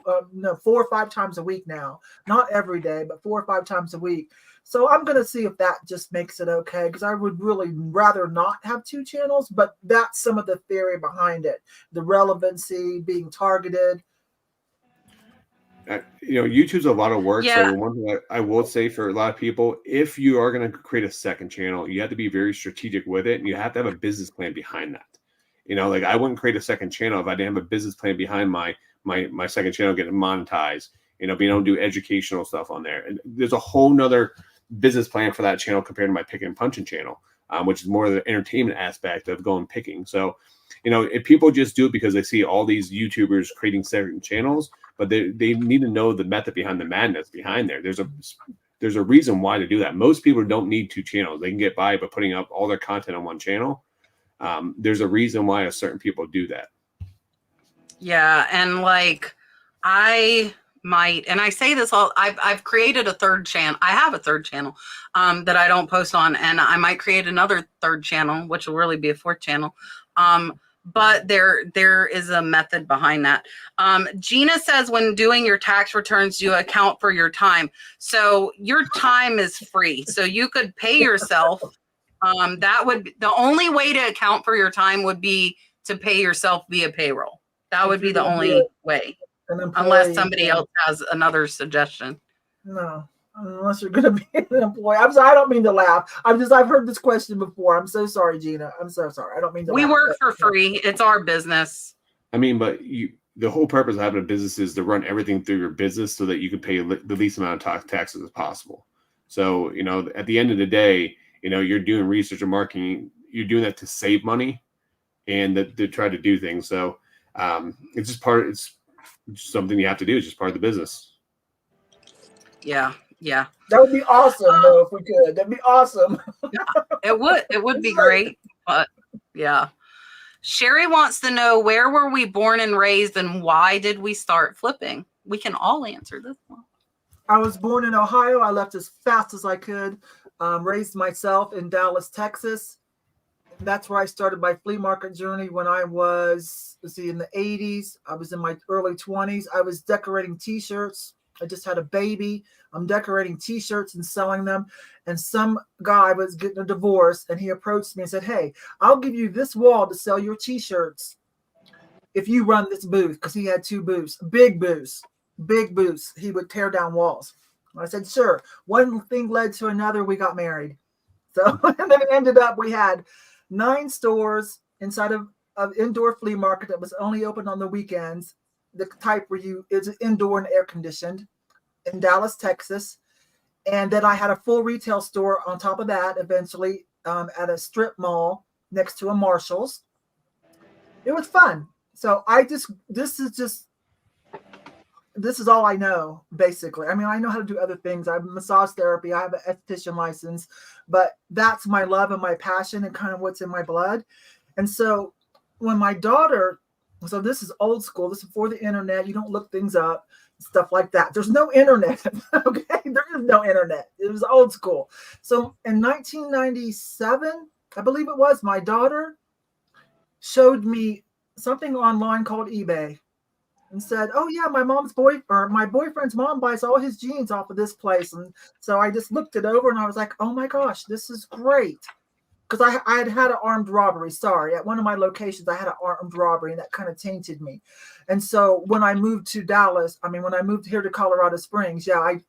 or 5 times a week now. Not every day, but 4 or 5 times a week. So I'm going to see if that just makes it okay, because I would really rather not have 2 channels, but that's some of the theory behind it. The relevancy, being targeted. YouTube's a lot of work. Yeah. So one thing I will say for a lot of people, if you are going to create a second channel, you have to be very strategic with it, and you have to have a business plan behind that. Like I wouldn't create a second channel if I didn't have a business plan behind my second channel getting monetized. Being able to do educational stuff on there, and there's a whole nother business plan for that channel compared to my picking and punching channel, which is more of the entertainment aspect of going picking. So, if people just do it because they see all these YouTubers creating second channels, but they need to know the method behind the madness behind there. There's a reason why to do that. Most people don't need 2 channels. They can get by putting up all their content on one channel. There's a reason why certain people do that. Yeah, and like I might, and I say this all, I've created a 3rd channel. I have a 3rd channel that I don't post on, and I might create another 3rd channel, which will really be a 4th channel. But there is a method behind that. Gina says, when doing your tax returns, you account for your time. So your time is free. So you could pay yourself. That would, the only way to account for your time would be to pay yourself via payroll. That would be the only way. Unless somebody else has another suggestion. No, unless you're going to be an employee. I'm sorry, I don't mean to laugh. I've heard this question before. I'm so sorry, Gina. I'm so sorry. I don't mean to laugh. We work for free. It's our business. I mean, but the whole purpose of having a business is to run everything through your business so that you can pay the least amount of taxes as possible. So, at the end of the day, you're doing research and marketing. You're doing that to save money and to try to do things. So it's just it's something you have to do. It's just part of the business. Yeah. That would be awesome, though, if we could. That'd be awesome. It would be great. But yeah. Sherry wants to know, where were we born and raised, and why did we start flipping? We can all answer this one. I was born in Ohio. I left as fast as I could. Raised myself in Dallas, Texas. That's where I started my flea market journey when I was, in the 80s. I was in my early 20s. I was decorating T-shirts. I just had a baby. I'm decorating T-shirts and selling them. And some guy was getting a divorce, and he approached me and said, "Hey, I'll give you this wall to sell your T-shirts if you run this booth," because he had 2 booths, big booths. He would tear down walls. I said, "Sure." One thing led to another. We got married. So and then it ended up, we had 9 stores inside of an indoor flea market that was only open on the weekends, the type where it's indoor and air conditioned, in Dallas, Texas. And then I had a full retail store on top of that eventually at a strip mall next to a Marshall's. It was fun. So this is all I know, basically. I mean, I know how to do other things. I have massage therapy. I have an esthetician license, but that's my love and my passion and kind of what's in my blood. And so when my daughter, so this is old school. This is before the internet. You don't look things up, stuff like that. There's no internet. Okay. There is no internet. It was old school. So in 1997, I believe it was, my daughter showed me something online called eBay. And said, "Oh yeah, my boyfriend's mom buys all his jeans off of this place." And so I just looked it over and I was like, "Oh my gosh, this is great." Because I had an armed robbery. Sorry, at one of my locations, I had an armed robbery, and that kind of tainted me. And so when I moved to Dallas, when I moved here to Colorado Springs, I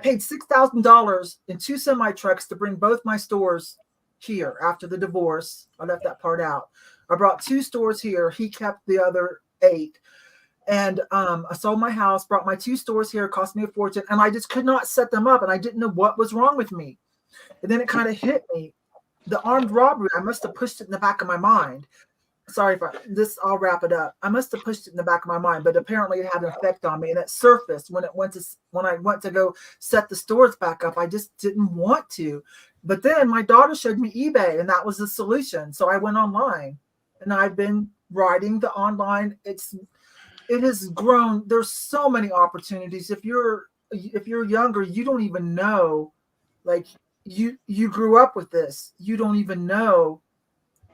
paid $6,000 in 2 semi trucks to bring both my stores here after the divorce. I left that part out. I brought 2 stores here. He kept the other 8. And I sold my house, brought my 2 stores here. It cost me a fortune. And I just could not set them up. And I didn't know what was wrong with me. And then it kind of hit me. The armed robbery, I must have pushed it in the back of my mind. Sorry if I'll wrap it up. I must have pushed it in the back of my mind, but apparently it had an effect on me. And it surfaced when I went to go set the stores back up. I just didn't want to. But then my daughter showed me eBay, and that was the solution. So I went online, and I've been writing the online. It has grown. There's so many opportunities. If you're younger, you don't even know, like you grew up with this. You don't even know.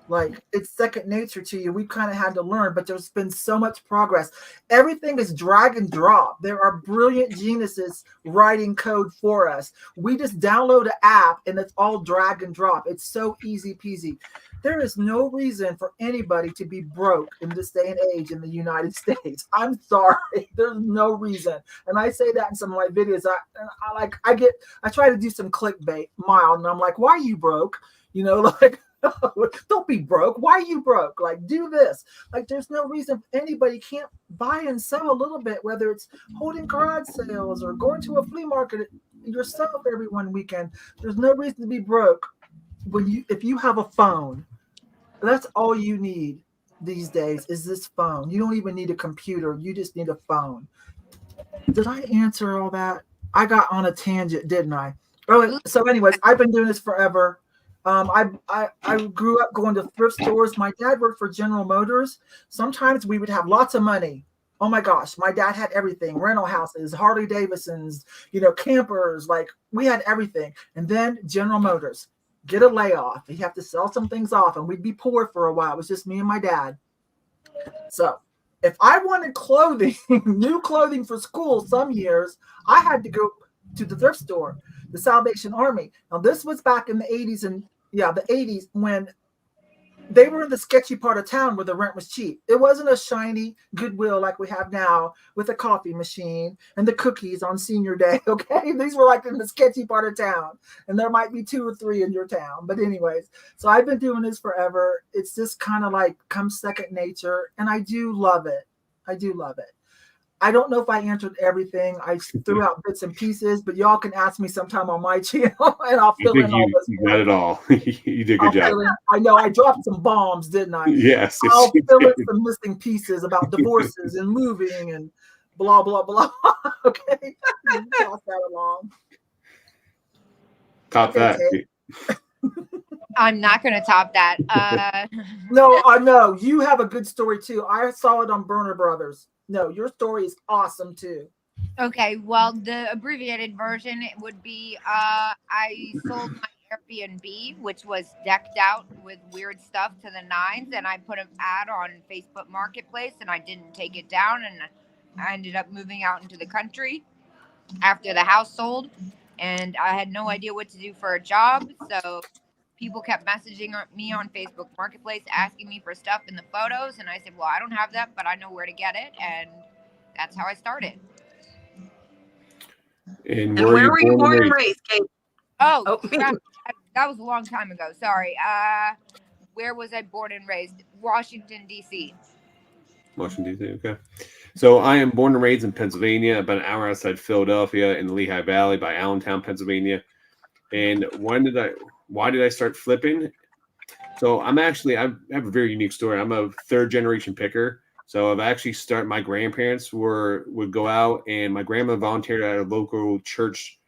Like, it's second nature to you. We've kind of had to learn, but there's been so much progress. Everything is drag and drop. There are brilliant geniuses writing code for us. We just download an app and it's all drag and drop. It's so easy peasy. There is no reason for anybody to be broke in this day and age in the United States. I'm sorry. There's no reason. And I say that in some of my videos. I try to do some clickbait mild, and I'm like, why are you broke? Like, don't be broke. Why are you broke? Like, do this. Like, there's no reason anybody can't buy and sell a little bit, whether it's holding garage sales or going to a flea market yourself every one weekend. There's no reason to be broke if you have a phone. That's all you need these days is this phone. You don't even need a computer. You just need a phone. Did I answer all that? I got on a tangent, didn't I? Oh, so anyways, I've been doing this forever. I grew up going to thrift stores. My dad worked for General Motors. Sometimes we would have lots of money. Oh my gosh, my dad had everything: rental houses, Harley Davidsons, campers. Like, we had everything. And then General Motors, get a layoff. You have to sell some things off, and we'd be poor for a while. It was just me and my dad. So if I wanted clothing, new clothing for school, some years I had to go to the thrift store, the Salvation Army. Now, this was back in the 80s the 80s, when they were in the sketchy part of town where the rent was cheap. It wasn't a shiny Goodwill like we have now with a coffee machine and the cookies on senior day. Okay. These were like in the sketchy part of town, and there might be 2 or 3 in your town. But anyways, so I've been doing this forever. It's just kind of like comes second nature. And I do love it. I don't know if I answered everything. I threw out bits and pieces, but y'all can ask me sometime on my channel, and I'll fill in all this. You got it all. You did a good job. I know I dropped some bombs, didn't I? Yes. I'll fill in some missing pieces about divorces and moving and blah, blah, blah. Okay. Pass that along. Top that. I'm not going to top that. No, I know. You have a good story, too. I saw it on Burner Brothers. No, your story is awesome, too. Okay, well, the abbreviated version would be I sold my Airbnb, which was decked out with weird stuff to the nines, and I put an ad on Facebook Marketplace, and I didn't take it down, and I ended up moving out into the country after the house sold, and I had no idea what to do for a job, so people kept messaging me on Facebook Marketplace asking me for stuff in the photos, and I said, well, I don't have that, but I know where to get it, and that's how I started. And where were you born and raised, Kate? Oh. Crap. That was a long time ago. Sorry. Where was I born and raised? Washington, D.C. Washington, D.C., okay. So I am born and raised in Pennsylvania, about an hour outside Philadelphia in the Lehigh Valley by Allentown, Pennsylvania. And why did I start flipping? So I have a very unique story. I'm a 3rd generation picker. So I've actually started, my grandparents would go out, and my grandma volunteered at a local church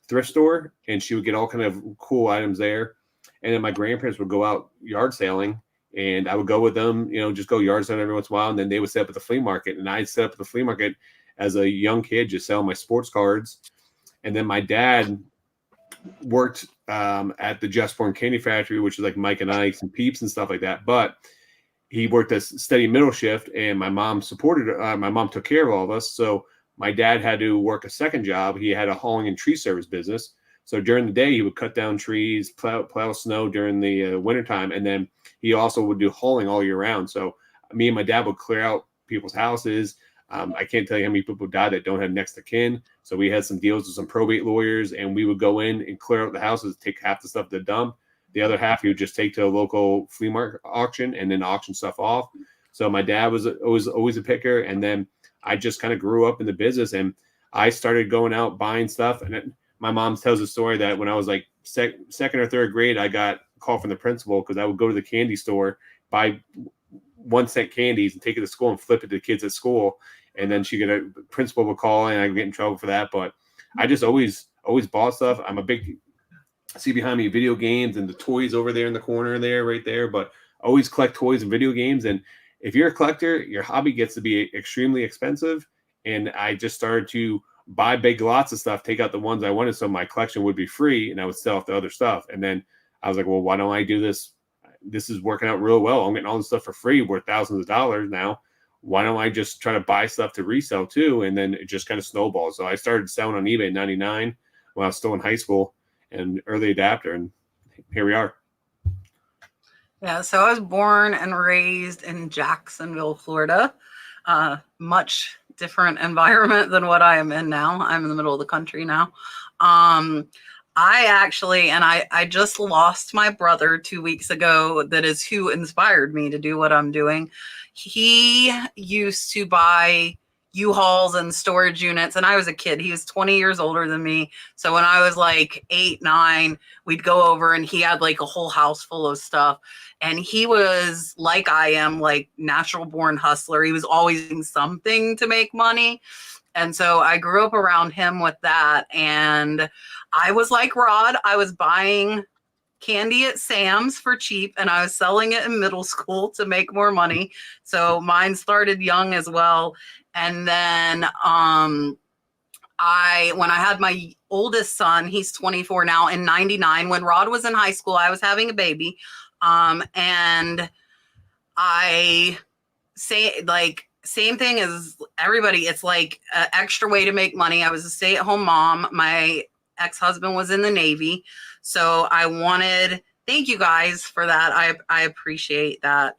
thrift store, and she would get all kind of cool items there. And then my grandparents would go out yard sailing, and I would go with them, just go yard sailing every once in a while. And then they would set up at the flea market, and I'd set up at the flea market as a young kid, just selling my sports cards. And then my dad worked at the Just Born Candy Factory, which is like Mike and Ike's and Peeps and stuff like that. But he worked a steady middle shift, and my mom my mom took care of all of us. So my dad had to work a second job. He had a hauling and tree service business. So during the day, he would cut down trees, plow snow during the wintertime. And then he also would do hauling all year round. So me and my dad would clear out people's houses. I can't tell you how many people died that don't have next of kin. So we had some deals with some probate lawyers, and we would go in and clear out the houses, take half the stuff to the dump, the other half he would just take to a local flea market auction and then auction stuff off. So my dad was always a picker, and then I just kind of grew up in the business, and I started going out buying stuff. And my mom tells a story that when I was like second or third grade, I got a call from the principal because I would go to the candy store, buy 1-cent candies and take it to school and flip it to kids at school. And then principal would call and I'd get in trouble for that. But I just always bought stuff. I'm a big, see behind me, video games and the toys over there in the corner there, right there. But always collect toys and video games. And if you're a collector, your hobby gets to be extremely expensive. And I just started to buy big lots of stuff, take out the ones I wanted so my collection would be free, and I would sell off the other stuff. And then I was like, well, why don't I do this? This is working out real well. I'm getting all this stuff for free, worth thousands of dollars now. Why don't I just try to buy stuff to resell too? And then it just kind of snowballed. So I started selling on eBay in 99 when I was still in high school and early adapter. And here we are. Yeah, so I was born and raised in Jacksonville, Florida. Much different environment than what I am in now. I'm in the middle of the country now. I actually, and I just lost my brother 2 weeks ago. That is who inspired me to do what I'm doing. He used to buy U-Hauls and storage units, and I was a kid. He was 20 years older than me. So when I was like 8, 9, we'd go over and he had like a whole house full of stuff. And he was like I am, like natural born hustler. He was always doing something to make money. And so I grew up around him with that. And I was like Rod, I was buying candy at Sam's for cheap, and I was selling it in middle school to make more money. So mine started young as well. And then when I had my oldest son, he's 24 now, in 99, when Rod was in high school, I was having a baby. And I say, like, same thing as everybody. It's like an extra way to make money. I was a stay-at-home mom. My ex-husband was in the Navy. So I wanted, thank you guys for that. I appreciate that.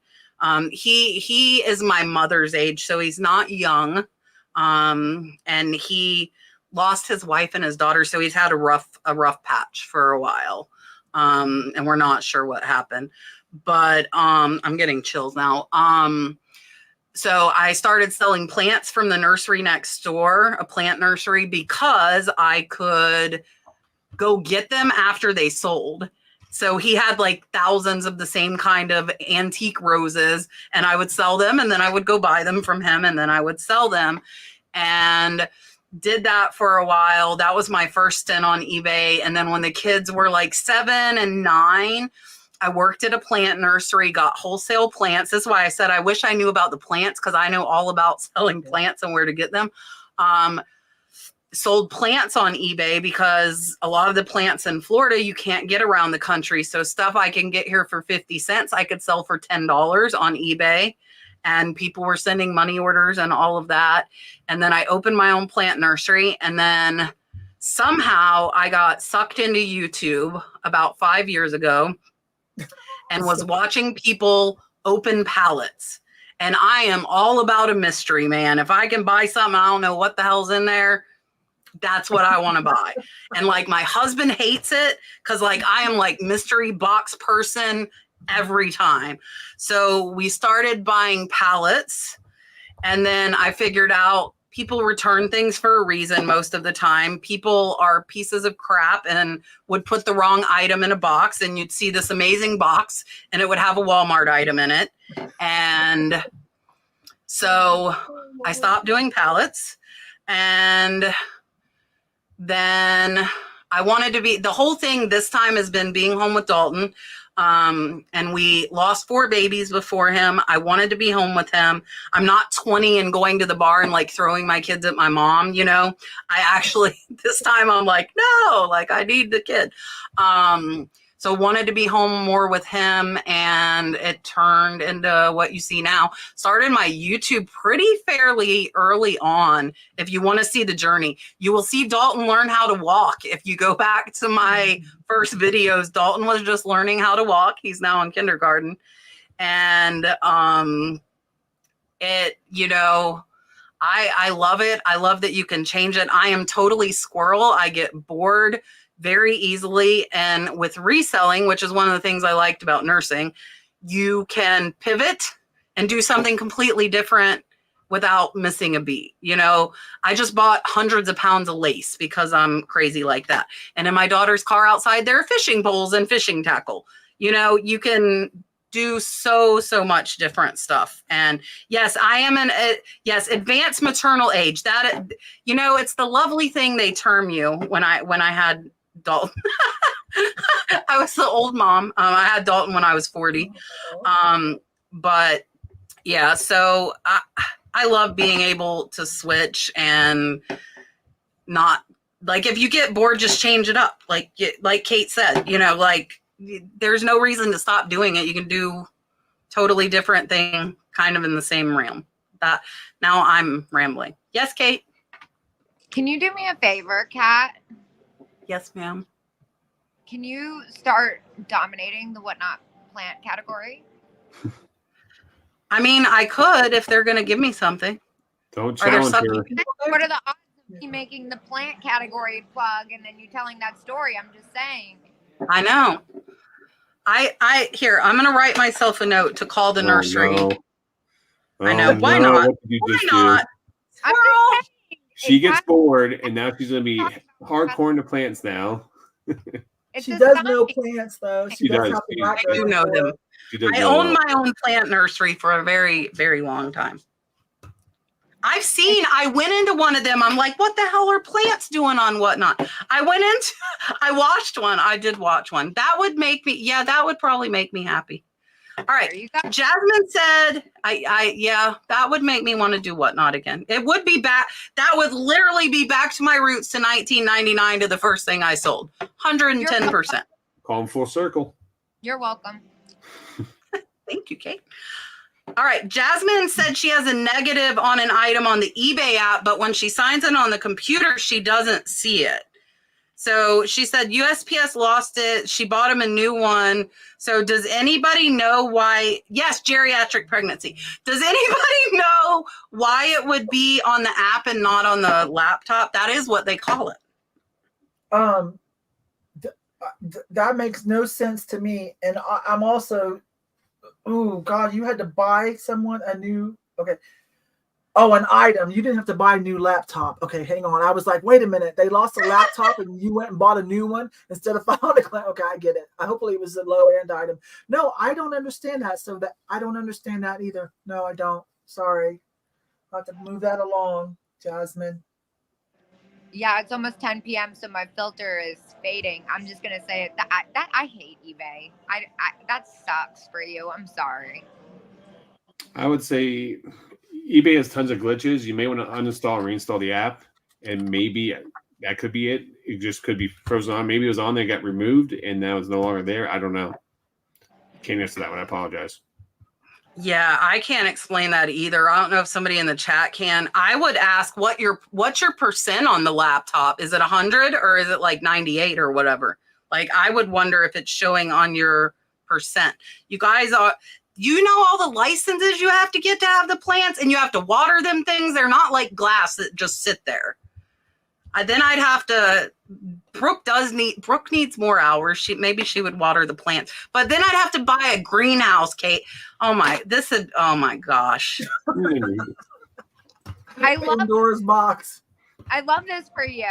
He is my mother's age, so he's not young. And he lost his wife and his daughter. So he's had a rough patch for a while. And we're not sure what happened, but, I'm getting chills now. So I started selling plants from the nursery next door, a plant nursery, because I could go get them after they sold. So he had like thousands of the same kind of antique roses, and I would sell them, and then I would go buy them from him, and then I would sell them, and did that for a while. That was my first stint on eBay. And then when the kids were like 7 and 9, I worked at a plant nursery, got wholesale plants. That's why I said I wish I knew about the plants, because I know all about selling plants and where to get them. Sold plants on eBay because a lot of the plants in Florida you can't get around the country. So stuff I can get here for 50 cents, I could sell for $10 on eBay. And people were sending money orders and all of that. And then I opened my own plant nursery. And then somehow I got sucked into YouTube about 5 years ago and was watching people open pallets. And I am all about a mystery, man. If I can buy something, I don't know what the hell's in there, that's what I want to buy. And like my husband hates it because like I am like mystery box person every time. So we started buying pallets, and then I figured out people return things for a reason. Most of the time people are pieces of crap and would put the wrong item in a box, and you'd see this amazing box and it would have a Walmart item in it. And so I stopped doing pallets, and then I wanted to be, the whole thing this time has been being home with Dalton. And we lost 4 babies before him. I wanted to be home with him. I'm not 20 and going to the bar and like throwing my kids at my mom, you know. I actually, this time I'm like, no, like I need the kid. So wanted to be home more with him, and it turned into what you see now. Started my YouTube pretty fairly early on. If you want to see the journey, you will see Dalton learn how to walk. If you go back to my first videos, Dalton was just learning how to walk. He's now in kindergarten. And it, you know, I love it. I love that you can change it. I am totally squirrel. I get bored very easily. And with reselling, which is one of the things I liked about nursing, you can pivot and do something completely different without missing a beat. You know, I just bought hundreds of pounds of lace because I'm crazy like that. And in my daughter's car outside, there are fishing poles and fishing tackle. You know, you can do so much different stuff. And yes, I am advanced maternal age. That, you know, it's the lovely thing they term you when I had Dalton. I was the old mom. I had Dalton when I was 40. But yeah, so I love being able to switch and not, like, if you get bored, just change it up. Like Kate said, you know, like, there's no reason to stop doing it. You can do totally different thing, kind of in the same realm. That now I'm rambling. Yes, Kate. Can you do me a favor, Kat? Yes, ma'am. Can you start dominating the whatnot plant category? I mean, I could if they're going to give me something. Don't challenge her. What are the odds of me making the plant category plug and then you telling that story? I'm just saying. I know. I'm going to write myself a note to call the nursery. No. I know. Why not? Why not? I'm just saying, She gets bored, and now she's going to be hardcore into plants now. She does know plants, though. She does. I do know them. I own my own plant nursery for a very, very long time. I went into one of them. I'm like, what the hell are plants doing on whatnot? I watched one. I did watch one. That would probably make me happy. All right. Jasmine said, that would make me want to do whatnot again. It would be back. That would literally be back to my roots to 1999 to the first thing I sold. 110%. Call them full circle. You're welcome. Thank you, Kate. All right. Jasmine said she has a negative on an item on the eBay app, but when she signs in on the computer, she doesn't see it. So she said USPS lost it. She bought him a new one. So does anybody know why? Yes, geriatric pregnancy. Does anybody know why it would be on the app and not on the laptop? That is what they call it. That makes no sense to me. And I'm also, oh God, you had to buy someone a new, okay. Oh, an item. You didn't have to buy a new laptop. Okay, hang on. I was like, wait a minute. They lost a laptop and you went and bought a new one instead of found a cloud. Okay, I get it. Hopefully it was a low-end item. No, I don't understand that. I don't understand that either. No, I don't. Sorry. I'll have to move that along, Jasmine. Yeah, it's almost 10 p.m., so my filter is fading. I'm just going to say it. I hate eBay. That sucks for you. I'm sorry. I would say eBay has tons of glitches. You may want to uninstall and reinstall the app, and maybe that could be it. It just could be frozen on. Maybe it was on there, got removed, and now it's no longer there. I don't know. Can't answer that one. I apologize. Yeah, I can't explain that either. I don't know if somebody in the chat can. I would ask what's your percent on the laptop? Is it 100 or is it like 98 or whatever? Like, I would wonder if it's showing on your percent. You guys you know all the licenses you have to get to have the plants, and you have to water them things. They're not like glass that just sit there. Then I'd have to. Brooke needs more hours. Maybe she would water the plants, but then I'd have to buy a greenhouse, Kate. Oh my gosh. I love Pandora's box. I love this for you.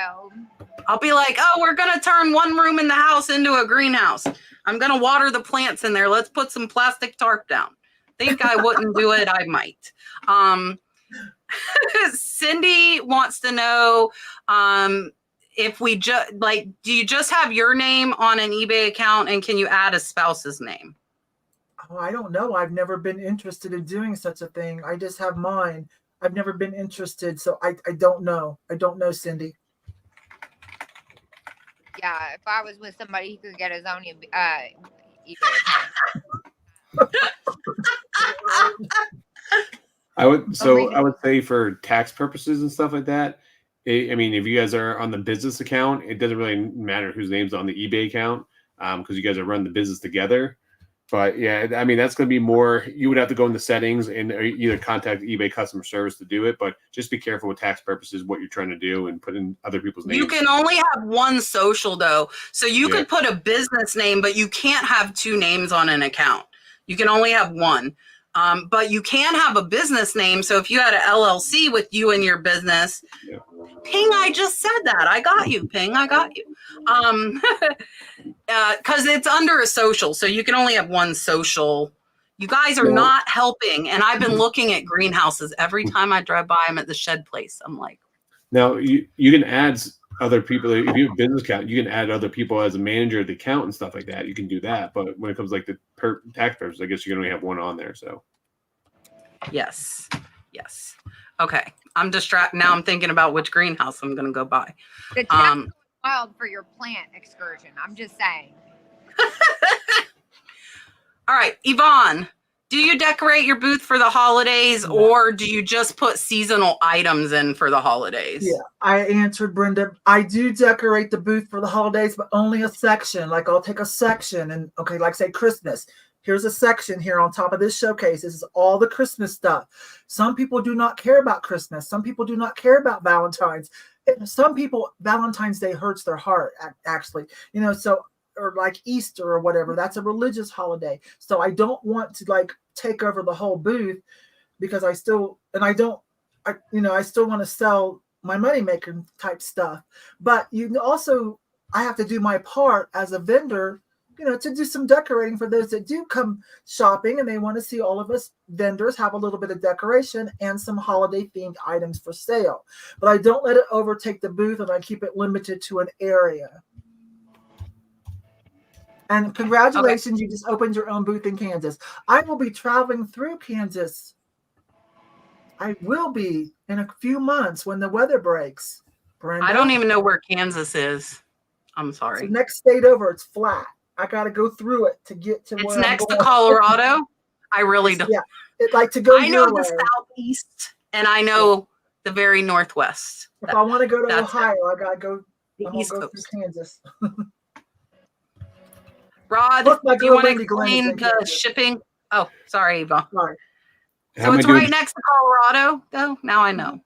I'll be like, oh, we're going to turn one room in the house into a greenhouse. I'm going to water the plants in there. Let's put some plastic tarp down. Think I wouldn't do it. I might. Cindy wants to know, if we do you just have your name on an eBay account, and can you add a spouse's name? Oh, I don't know. I've never been interested in doing such a thing. I just have mine. I've never been interested, so I don't know. I don't know, Cindy. Yeah, if I was with somebody, he could get his own eBay account. I would say for tax purposes and stuff like that, I mean, if you guys are on the business account, it doesn't really matter whose name's on the eBay account, because you guys are running the business together. But yeah, I mean, that's going to be more, you would have to go in the settings and either contact eBay customer service to do it, but just be careful with tax purposes, what you're trying to do and put in other people's names. You can only have one social though. So you could put a business name, but you can't have two names on an account. You can only have one. But you can have a business name. So if you had an LLC with you and your business, Ping, I just said that. I got you, Ping. I got you. Because it's under a social. So you can only have one social. You guys are not helping. And I've been looking at greenhouses every time I drive by. I'm at the shed place. I'm like. Now, you can add other people. If you have a business account, you can add other people as a manager of the account and stuff like that. You can do that. But when it comes like the tax purposes, I guess you can only have one on there. So. Yes. Okay. I'm distracted. Now I'm thinking about which greenhouse I'm going to go buy. The chat's going wild for your plant excursion. I'm just saying. All right. Yvonne, do you decorate your booth for the holidays or do you just put seasonal items in for the holidays? Yeah, I answered Brenda. I do decorate the booth for the holidays, but only a section. Like I'll take a section and like say Christmas. Here's a section here on top of this showcase. This is all the Christmas stuff. Some people do not care about Christmas. Some people do not care about Valentine's. Some people, Valentine's Day hurts their heart, actually. So, or like Easter or whatever. That's a religious holiday. So I don't want to take over the whole booth because I still want to sell my money-making type stuff. But I have to do my part as a vendor, to do some decorating for those that do come shopping and they want to see all of us vendors have a little bit of decoration and some holiday themed items for sale. But I don't let it overtake the booth and I keep it limited to an area. And congratulations, you just opened your own booth in Kansas. I will be traveling through Kansas. I will be in a few months when the weather breaks. Brenda. I don't even know where Kansas is. I'm sorry. It's the next state over. It's flat. I got to go through it to get to where it's next to Colorado. I really don't. Yeah, to go. I know the southeast, and I know the very northwest. If I want to go to Ohio, I got to go. The East Coast. Through Kansas. Rod, do you want to explain the shipping? Oh, sorry, Yvonne. Sorry. So it's right next to Colorado, though. Now I know.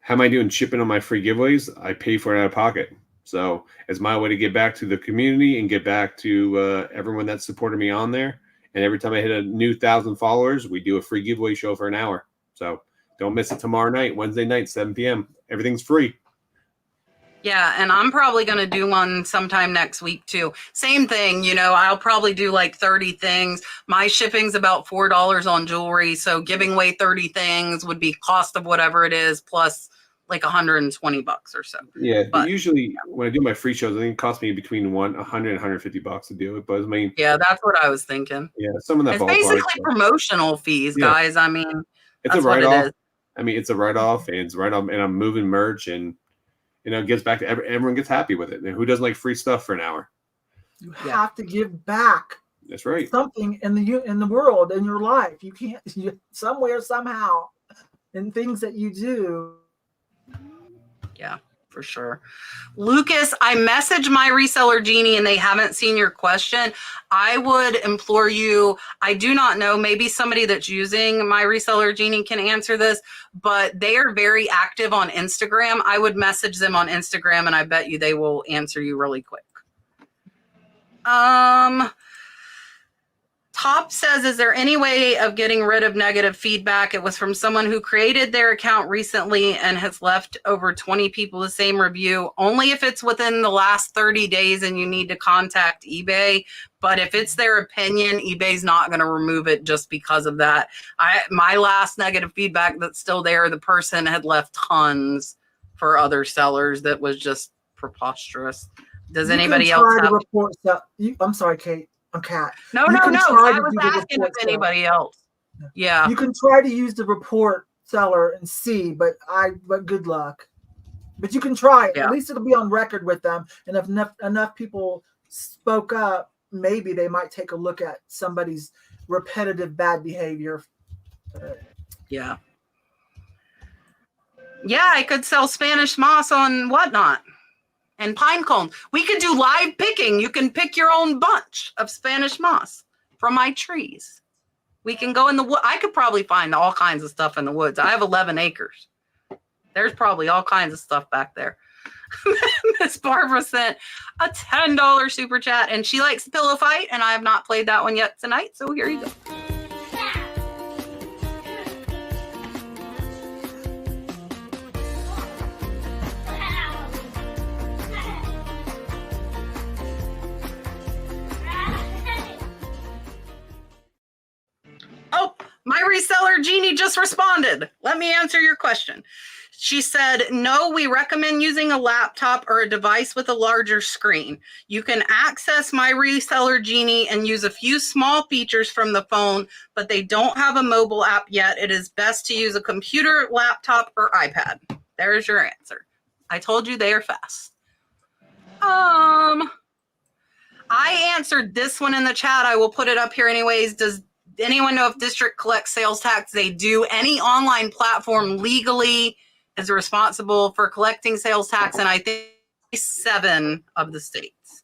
How am I doing shipping on my free giveaways? I pay for it out of pocket. So it's my way to get back to the community and get back to everyone that supported me on there. And every time I hit a new 1,000 followers, we do a free giveaway show for an hour. So don't miss it tomorrow night, Wednesday night, 7 p.m. Everything's free. Yeah, and I'm probably going to do one sometime next week too. Same thing, I'll probably do 30 things. My shipping's about $4 on jewelry. So giving away 30 things would be cost of whatever it is plus $120 or so. Yeah, but usually when I do my free shows, I think it costs me between $100 and $150 to do it. But yeah, that's what I was thinking. Yeah, some of that. It's basically promotional fees, guys. I mean, it's a write-off. It's a write-off, and it's write-off, and I'm moving merch, and it gets back to everyone gets happy with it. And who doesn't like free stuff for an hour? You have to give back. That's right. Something in the world, in your life. You can't somewhere, somehow, in things that you do. Yeah, for sure. Lucas, I messaged my reseller Genie and they haven't seen your question. I would implore you, I do not know, maybe somebody that's using my reseller Genie can answer this, but they are very active on Instagram. I would message them on Instagram and I bet you they will answer you really quick. Top says, is there any way of getting rid of negative feedback? It was from someone who created their account recently and has left over 20 people the same review. Only if it's within the last 30 days and you need to contact eBay. But if it's their opinion, eBay's not going to remove it just because of that. My last negative feedback that's still there, the person had left tons for other sellers that was just preposterous. Does anybody else have? I'm sorry, Kate. I'm Kat. No. I was asking if anybody else. Yeah. You can try to use the report seller and see, but good luck. But you can try it. Yeah. At least it'll be on record with them. And if enough people spoke up, maybe they might take a look at somebody's repetitive bad behavior. Yeah. Yeah, I could sell Spanish moss on Whatnot. And pine cone. We could do live picking. You can pick your own bunch of Spanish moss. from my trees. We can go in the wood. I could probably find all kinds of stuff in the woods. I have 11 acres. There's probably all kinds of stuff back there. Miss Barbara sent a $10 super chat, and she likes Pillow Fight, and I have not played that one yet tonight, so here you go. Oh, my reseller Jeannie just responded. Let me answer your question. She said, no, we recommend using a laptop or a device with a larger screen. You can access my reseller Jeannie and use a few small features from the phone, but they don't have a mobile app yet. It is best to use a computer, laptop, or iPad. There's your answer. I told you they are fast. I answered this one in the chat. I will put it up here anyways. Does anyone know if district collects sales tax? They do. Any online platform legally is responsible for collecting sales tax, and I think 7 of the states.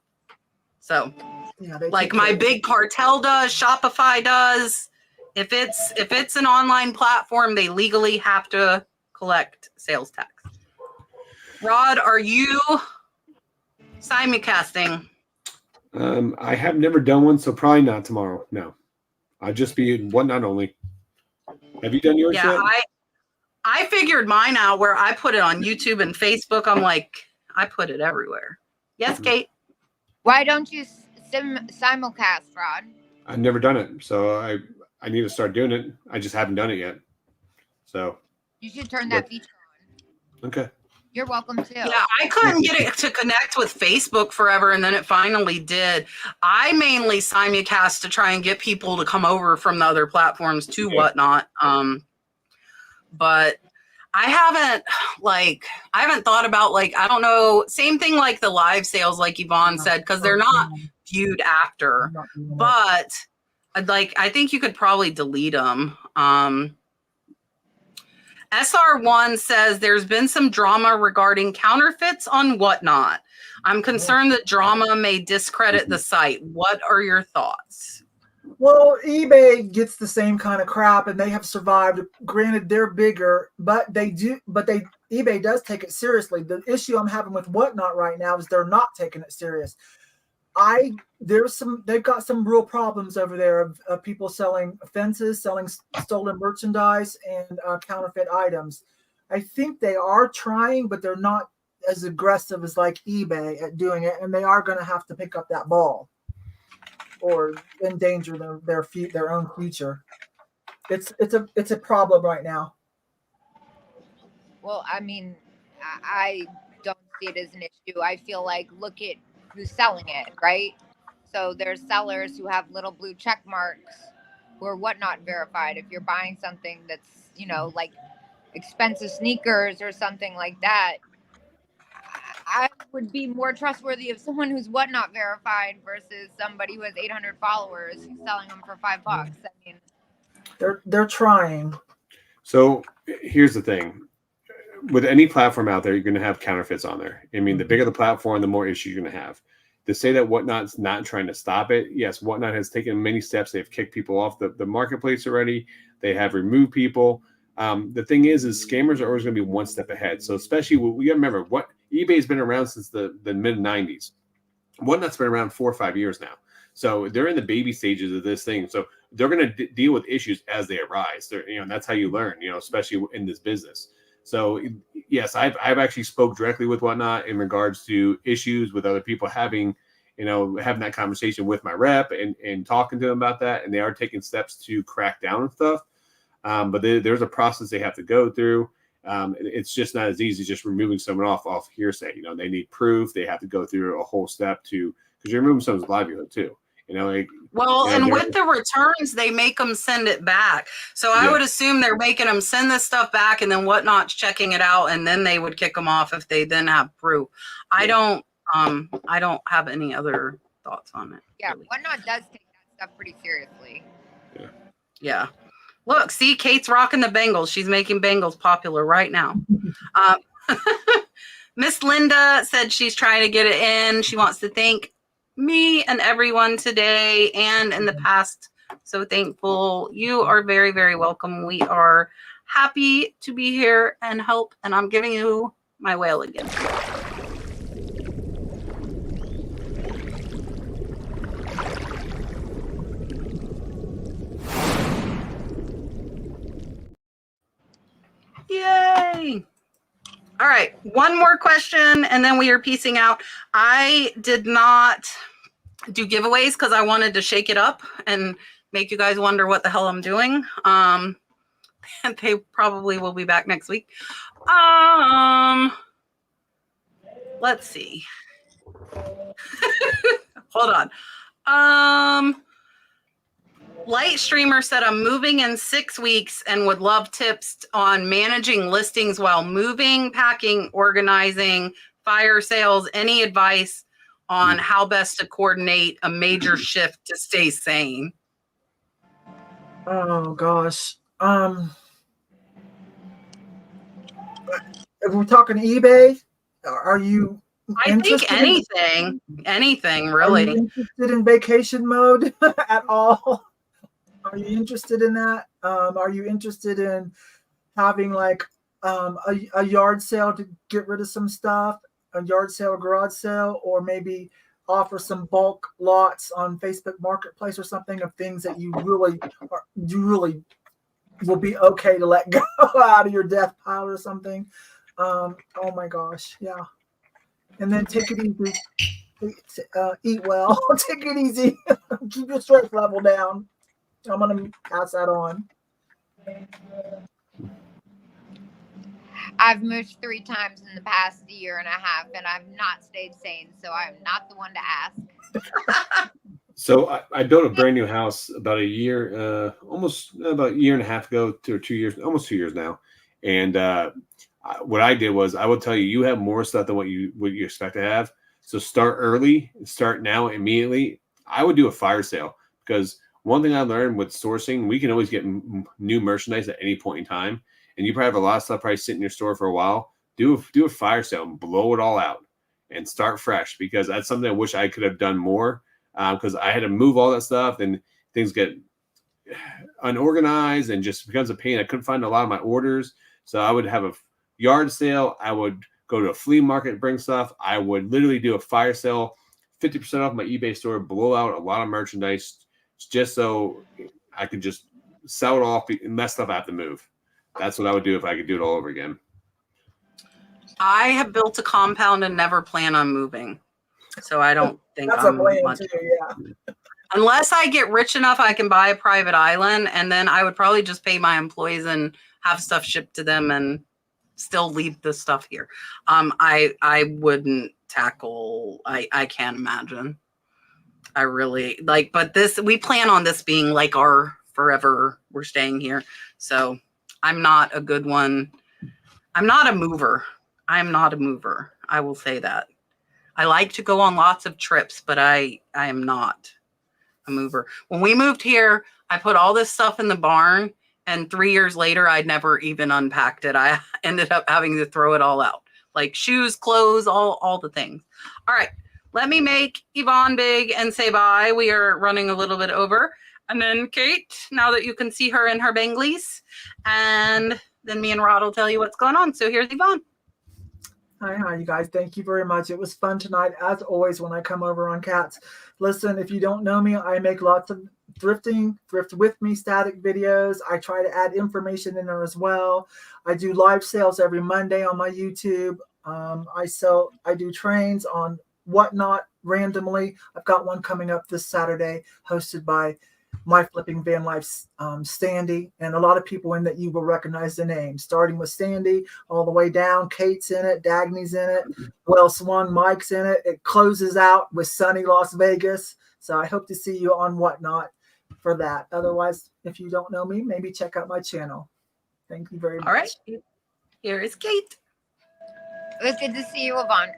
So, Yeah, like my big cartel does, Shopify does. If it's an online platform, they legally have to collect sales tax. Rod, are you simulcasting? I have never done one, so probably not tomorrow. No, I'll just be in Whatnot only. Have you done yours yet? I figured mine out where I put it on YouTube and Facebook. I'm like, I put it everywhere. Yes, Kate? Why don't you simulcast, Rod? I've never done it, so I need to start doing it. I just haven't done it yet. So you should turn that feature on. Okay. You're welcome too. Yeah, I couldn't get it to connect with Facebook forever, and then it finally did. I mainly simulcast to try and get people to come over from the other platforms to Whatnot. But I haven't thought about, like, I don't know, same thing like the live sales, like Yvonne said, because they're not viewed after. But I think you could probably delete them. SR1 says there's been some drama regarding counterfeits on Whatnot. I'm concerned that drama may discredit the site. What are your thoughts? Well, eBay gets the same kind of crap, and they have survived. Granted, they're bigger, but eBay does take it seriously. The issue I'm having with Whatnot right now is they're not taking it serious. They've got some real problems over there of people selling fences, selling stolen merchandise, and counterfeit items. I think they are trying, but they're not as aggressive as like eBay at doing it, and they are going to have to pick up that ball or endanger their own future. It's a problem right now. Well, I mean, I don't see it as an issue. I feel like, look at who's selling it, right? So there's sellers who have little blue check marks who are Whatnot verified. If you're buying something that's, like expensive sneakers or something like that, I would be more trustworthy of someone who's Whatnot verified versus somebody who has 800 followers who's selling them for $5. I mean, they're trying. So here's the thing. With any platform out there, you're going to have counterfeits on there. I mean, the bigger the platform, the more issues you're going to have. To say that Whatnot's not trying to stop it, yes, Whatnot has taken many steps. They've kicked people off the marketplace already. They have removed people. The thing is scammers are always going to be one step ahead. So especially, we got to remember, eBay's been around since the mid-90s. Whatnot's been around 4 or 5 years now. So they're in the baby stages of this thing. So they're going to deal with issues as they arise. That's how you learn, especially in this business. So yes, I've actually spoke directly with Whatnot in regards to issues with other people having that conversation with my rep and talking to them about that. And they are taking steps to crack down on stuff. But there's a process they have to go through. It's just not as easy as just removing someone off hearsay. They need proof. They have to go through a whole step because you're removing someone's livelihood too. And with the returns, they make them send it back. So I would assume they're making them send this stuff back, and then Whatnot's checking it out, and then they would kick them off if they then have proof. I don't have any other thoughts on it. Yeah, really. Whatnot does take that stuff pretty seriously. Yeah. Look, see, Kate's rocking the Bengals. She's making Bengals popular right now. Miss Linda said she's trying to get it in. She wants to thank me and everyone today and in the past. So thankful. You are very, very welcome. We are happy to be here and help. And I'm giving you my whale again. Yay! All right, one more question and then we are piecing out. I did not do giveaways because I wanted to shake it up and make you guys wonder what the hell I'm doing. And they probably will be back next week. Let's see. Hold on. Light Streamer said, I'm moving in 6 weeks and would love tips on managing listings while moving, packing, organizing, fire sales, any advice on how best to coordinate a major shift to stay sane. Oh gosh. If we're talking eBay, are you I think anything Are really. you interested in vacation mode at all? Are you interested in that? Are you interested in having like a yard sale to get rid of some stuff, a yard sale, garage sale, or maybe offer some bulk lots on Facebook Marketplace or something of things that you really will be okay to let go out of your death pile or something? Oh my gosh, yeah. And then take it easy. Eat well. Take it easy. Keep your stress level down. I'm going to pass that on. I've moved 3 times in the past year and a half, and I've not stayed sane, so I'm not the one to ask. So I built a brand new house about a year, almost about a year and a half ago, to 2 years, almost 2 years now. And what I did was, I will tell you, you have more stuff than what you expect to have. So start early, start now immediately. I would do a fire sale, because one thing I learned with sourcing, we can always get new merchandise at any point in time. And you probably have a lot of stuff probably sitting in your store for a while. Do a fire sale and blow it all out and start fresh, because that's something I wish I could have done more, because I had to move all that stuff and things get unorganized and just becomes a pain. I couldn't find a lot of my orders. So I would have a yard sale. I would go to a flea market and bring stuff. I would literally do a fire sale, 50% off my eBay store, blow out a lot of merchandise just so I could just sell it off and less stuff I have to move. That's what I would do if I could do it all over again. I have built a compound and never plan on moving. So I don't think That's I'm a plan much. too, yeah. Unless I get rich enough, I can buy a private island, and then I would probably just pay my employees and have stuff shipped to them and still leave the stuff here. I wouldn't tackle. I can't imagine. I really like, but we plan on this being like our forever. We're staying here, so I'm not a good one. I'm not a mover. I'm not a mover. I will say that. I like to go on lots of trips, but I am not a mover. When we moved here, I put all this stuff in the barn, and 3 years later, I'd never even unpacked it. I ended up having to throw it all out, like shoes, clothes, all the things. All right, let me make Yvonne big and say bye. We are running a little bit over. And then Kate, now that you can see her in her banglies, and then me and Rod will tell you what's going on. So here's Yvonne. Hi, you guys. Thank you very much. It was fun tonight, as always, when I come over on Cats. Listen, if you don't know me, I make lots of thrift with me static videos. I try to add information in there as well. I do live sales every Monday on my YouTube. I do trains on Whatnot randomly. I've got one coming up this Saturday, hosted by My Flipping Van Life, Standy, and a lot of people in that you will recognize the name, starting with Standy all the way down. Kate's in it, Dagny's in it, Well Swan Mike's in it. It closes out with sunny Las Vegas. So I hope to see you on Whatnot for that. Otherwise, if you don't know me, maybe check out my channel. Thank you very much. All right, here is Kate. It was good to see you, Yvonne.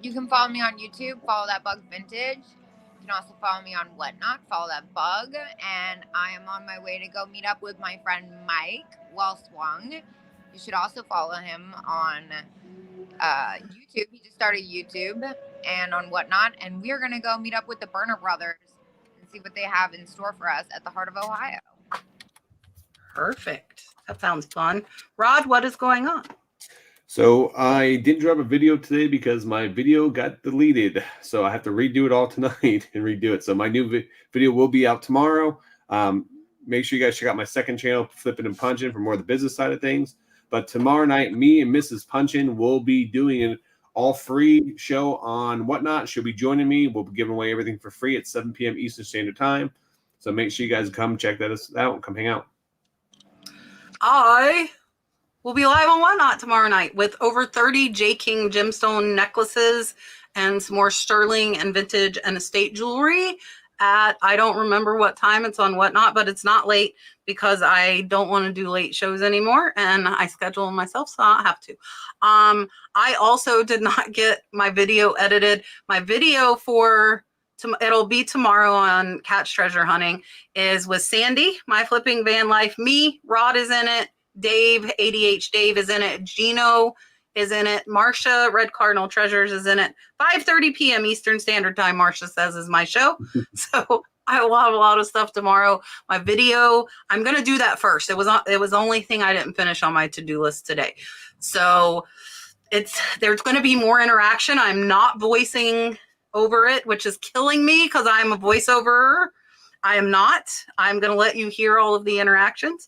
You can follow me on YouTube, follow that Bug Vintage. You can also follow me on Whatnot, follow that Bug. And I am on my way to go meet up with my friend Mike Wellswung. You should also follow him on YouTube. He just started YouTube. and on whatnot. And we are going to go meet up with the Burner Brothers and see what they have in store for us at the heart of Ohio. Perfect. That sounds fun. Rod, what is going on? So I didn't drop a video today because my video got deleted. So I have to redo it all tonight and redo it. So my new video will be out tomorrow. Make sure you guys check out my second channel, Flipping and Punching, for more of the business side of things. But tomorrow night, me and Mrs. Punchin will be doing an all-free show on Whatnot. She'll be joining me. We'll be giving away everything for free at 7 p.m. Eastern Standard Time. So make sure you guys come check that out and come hang out. I will be live on Whatnot tomorrow night with over 30 J. King gemstone necklaces and some more sterling and vintage and estate jewelry at, I don't remember what time it's on Whatnot, but it's not late because I don't want to do late shows anymore and I schedule them myself, so I don't have to. I also did not get my video edited. My video for it'll be tomorrow on Catch Treasure Hunting is with Sandy, My Flipping Van Life. Me, Rod is in it. Dave, ADH Dave is in it. Gino is in it. Marsha, Red Cardinal Treasures is in it. 5:30 p.m. Eastern Standard Time, Marsha says, is my show. So I will have a lot of stuff tomorrow. My video, I'm going to do that first. It was the only thing I didn't finish on my to-do list today. So there's going to be more interaction. I'm not voicing over it, which is killing me because I'm a voiceover. I am not. I'm going to let you hear all of the interactions.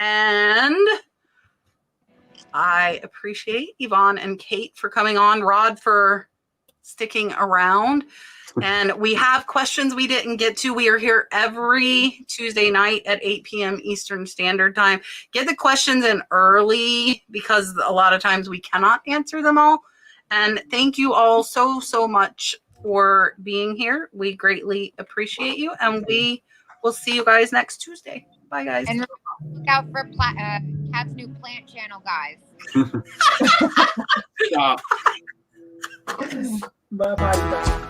And I appreciate Yvon and Kate for coming on, Rod for sticking around. And we have questions we didn't get to. We are here every Tuesday night at 8 p.m. Eastern Standard Time. Get the questions in early because a lot of times we cannot answer them all. And thank you all so, so much for being here. We greatly appreciate you. And we will see you guys next Tuesday. Bye, guys. And look out for Kat's new plant channel, guys. Stop. Bye-bye.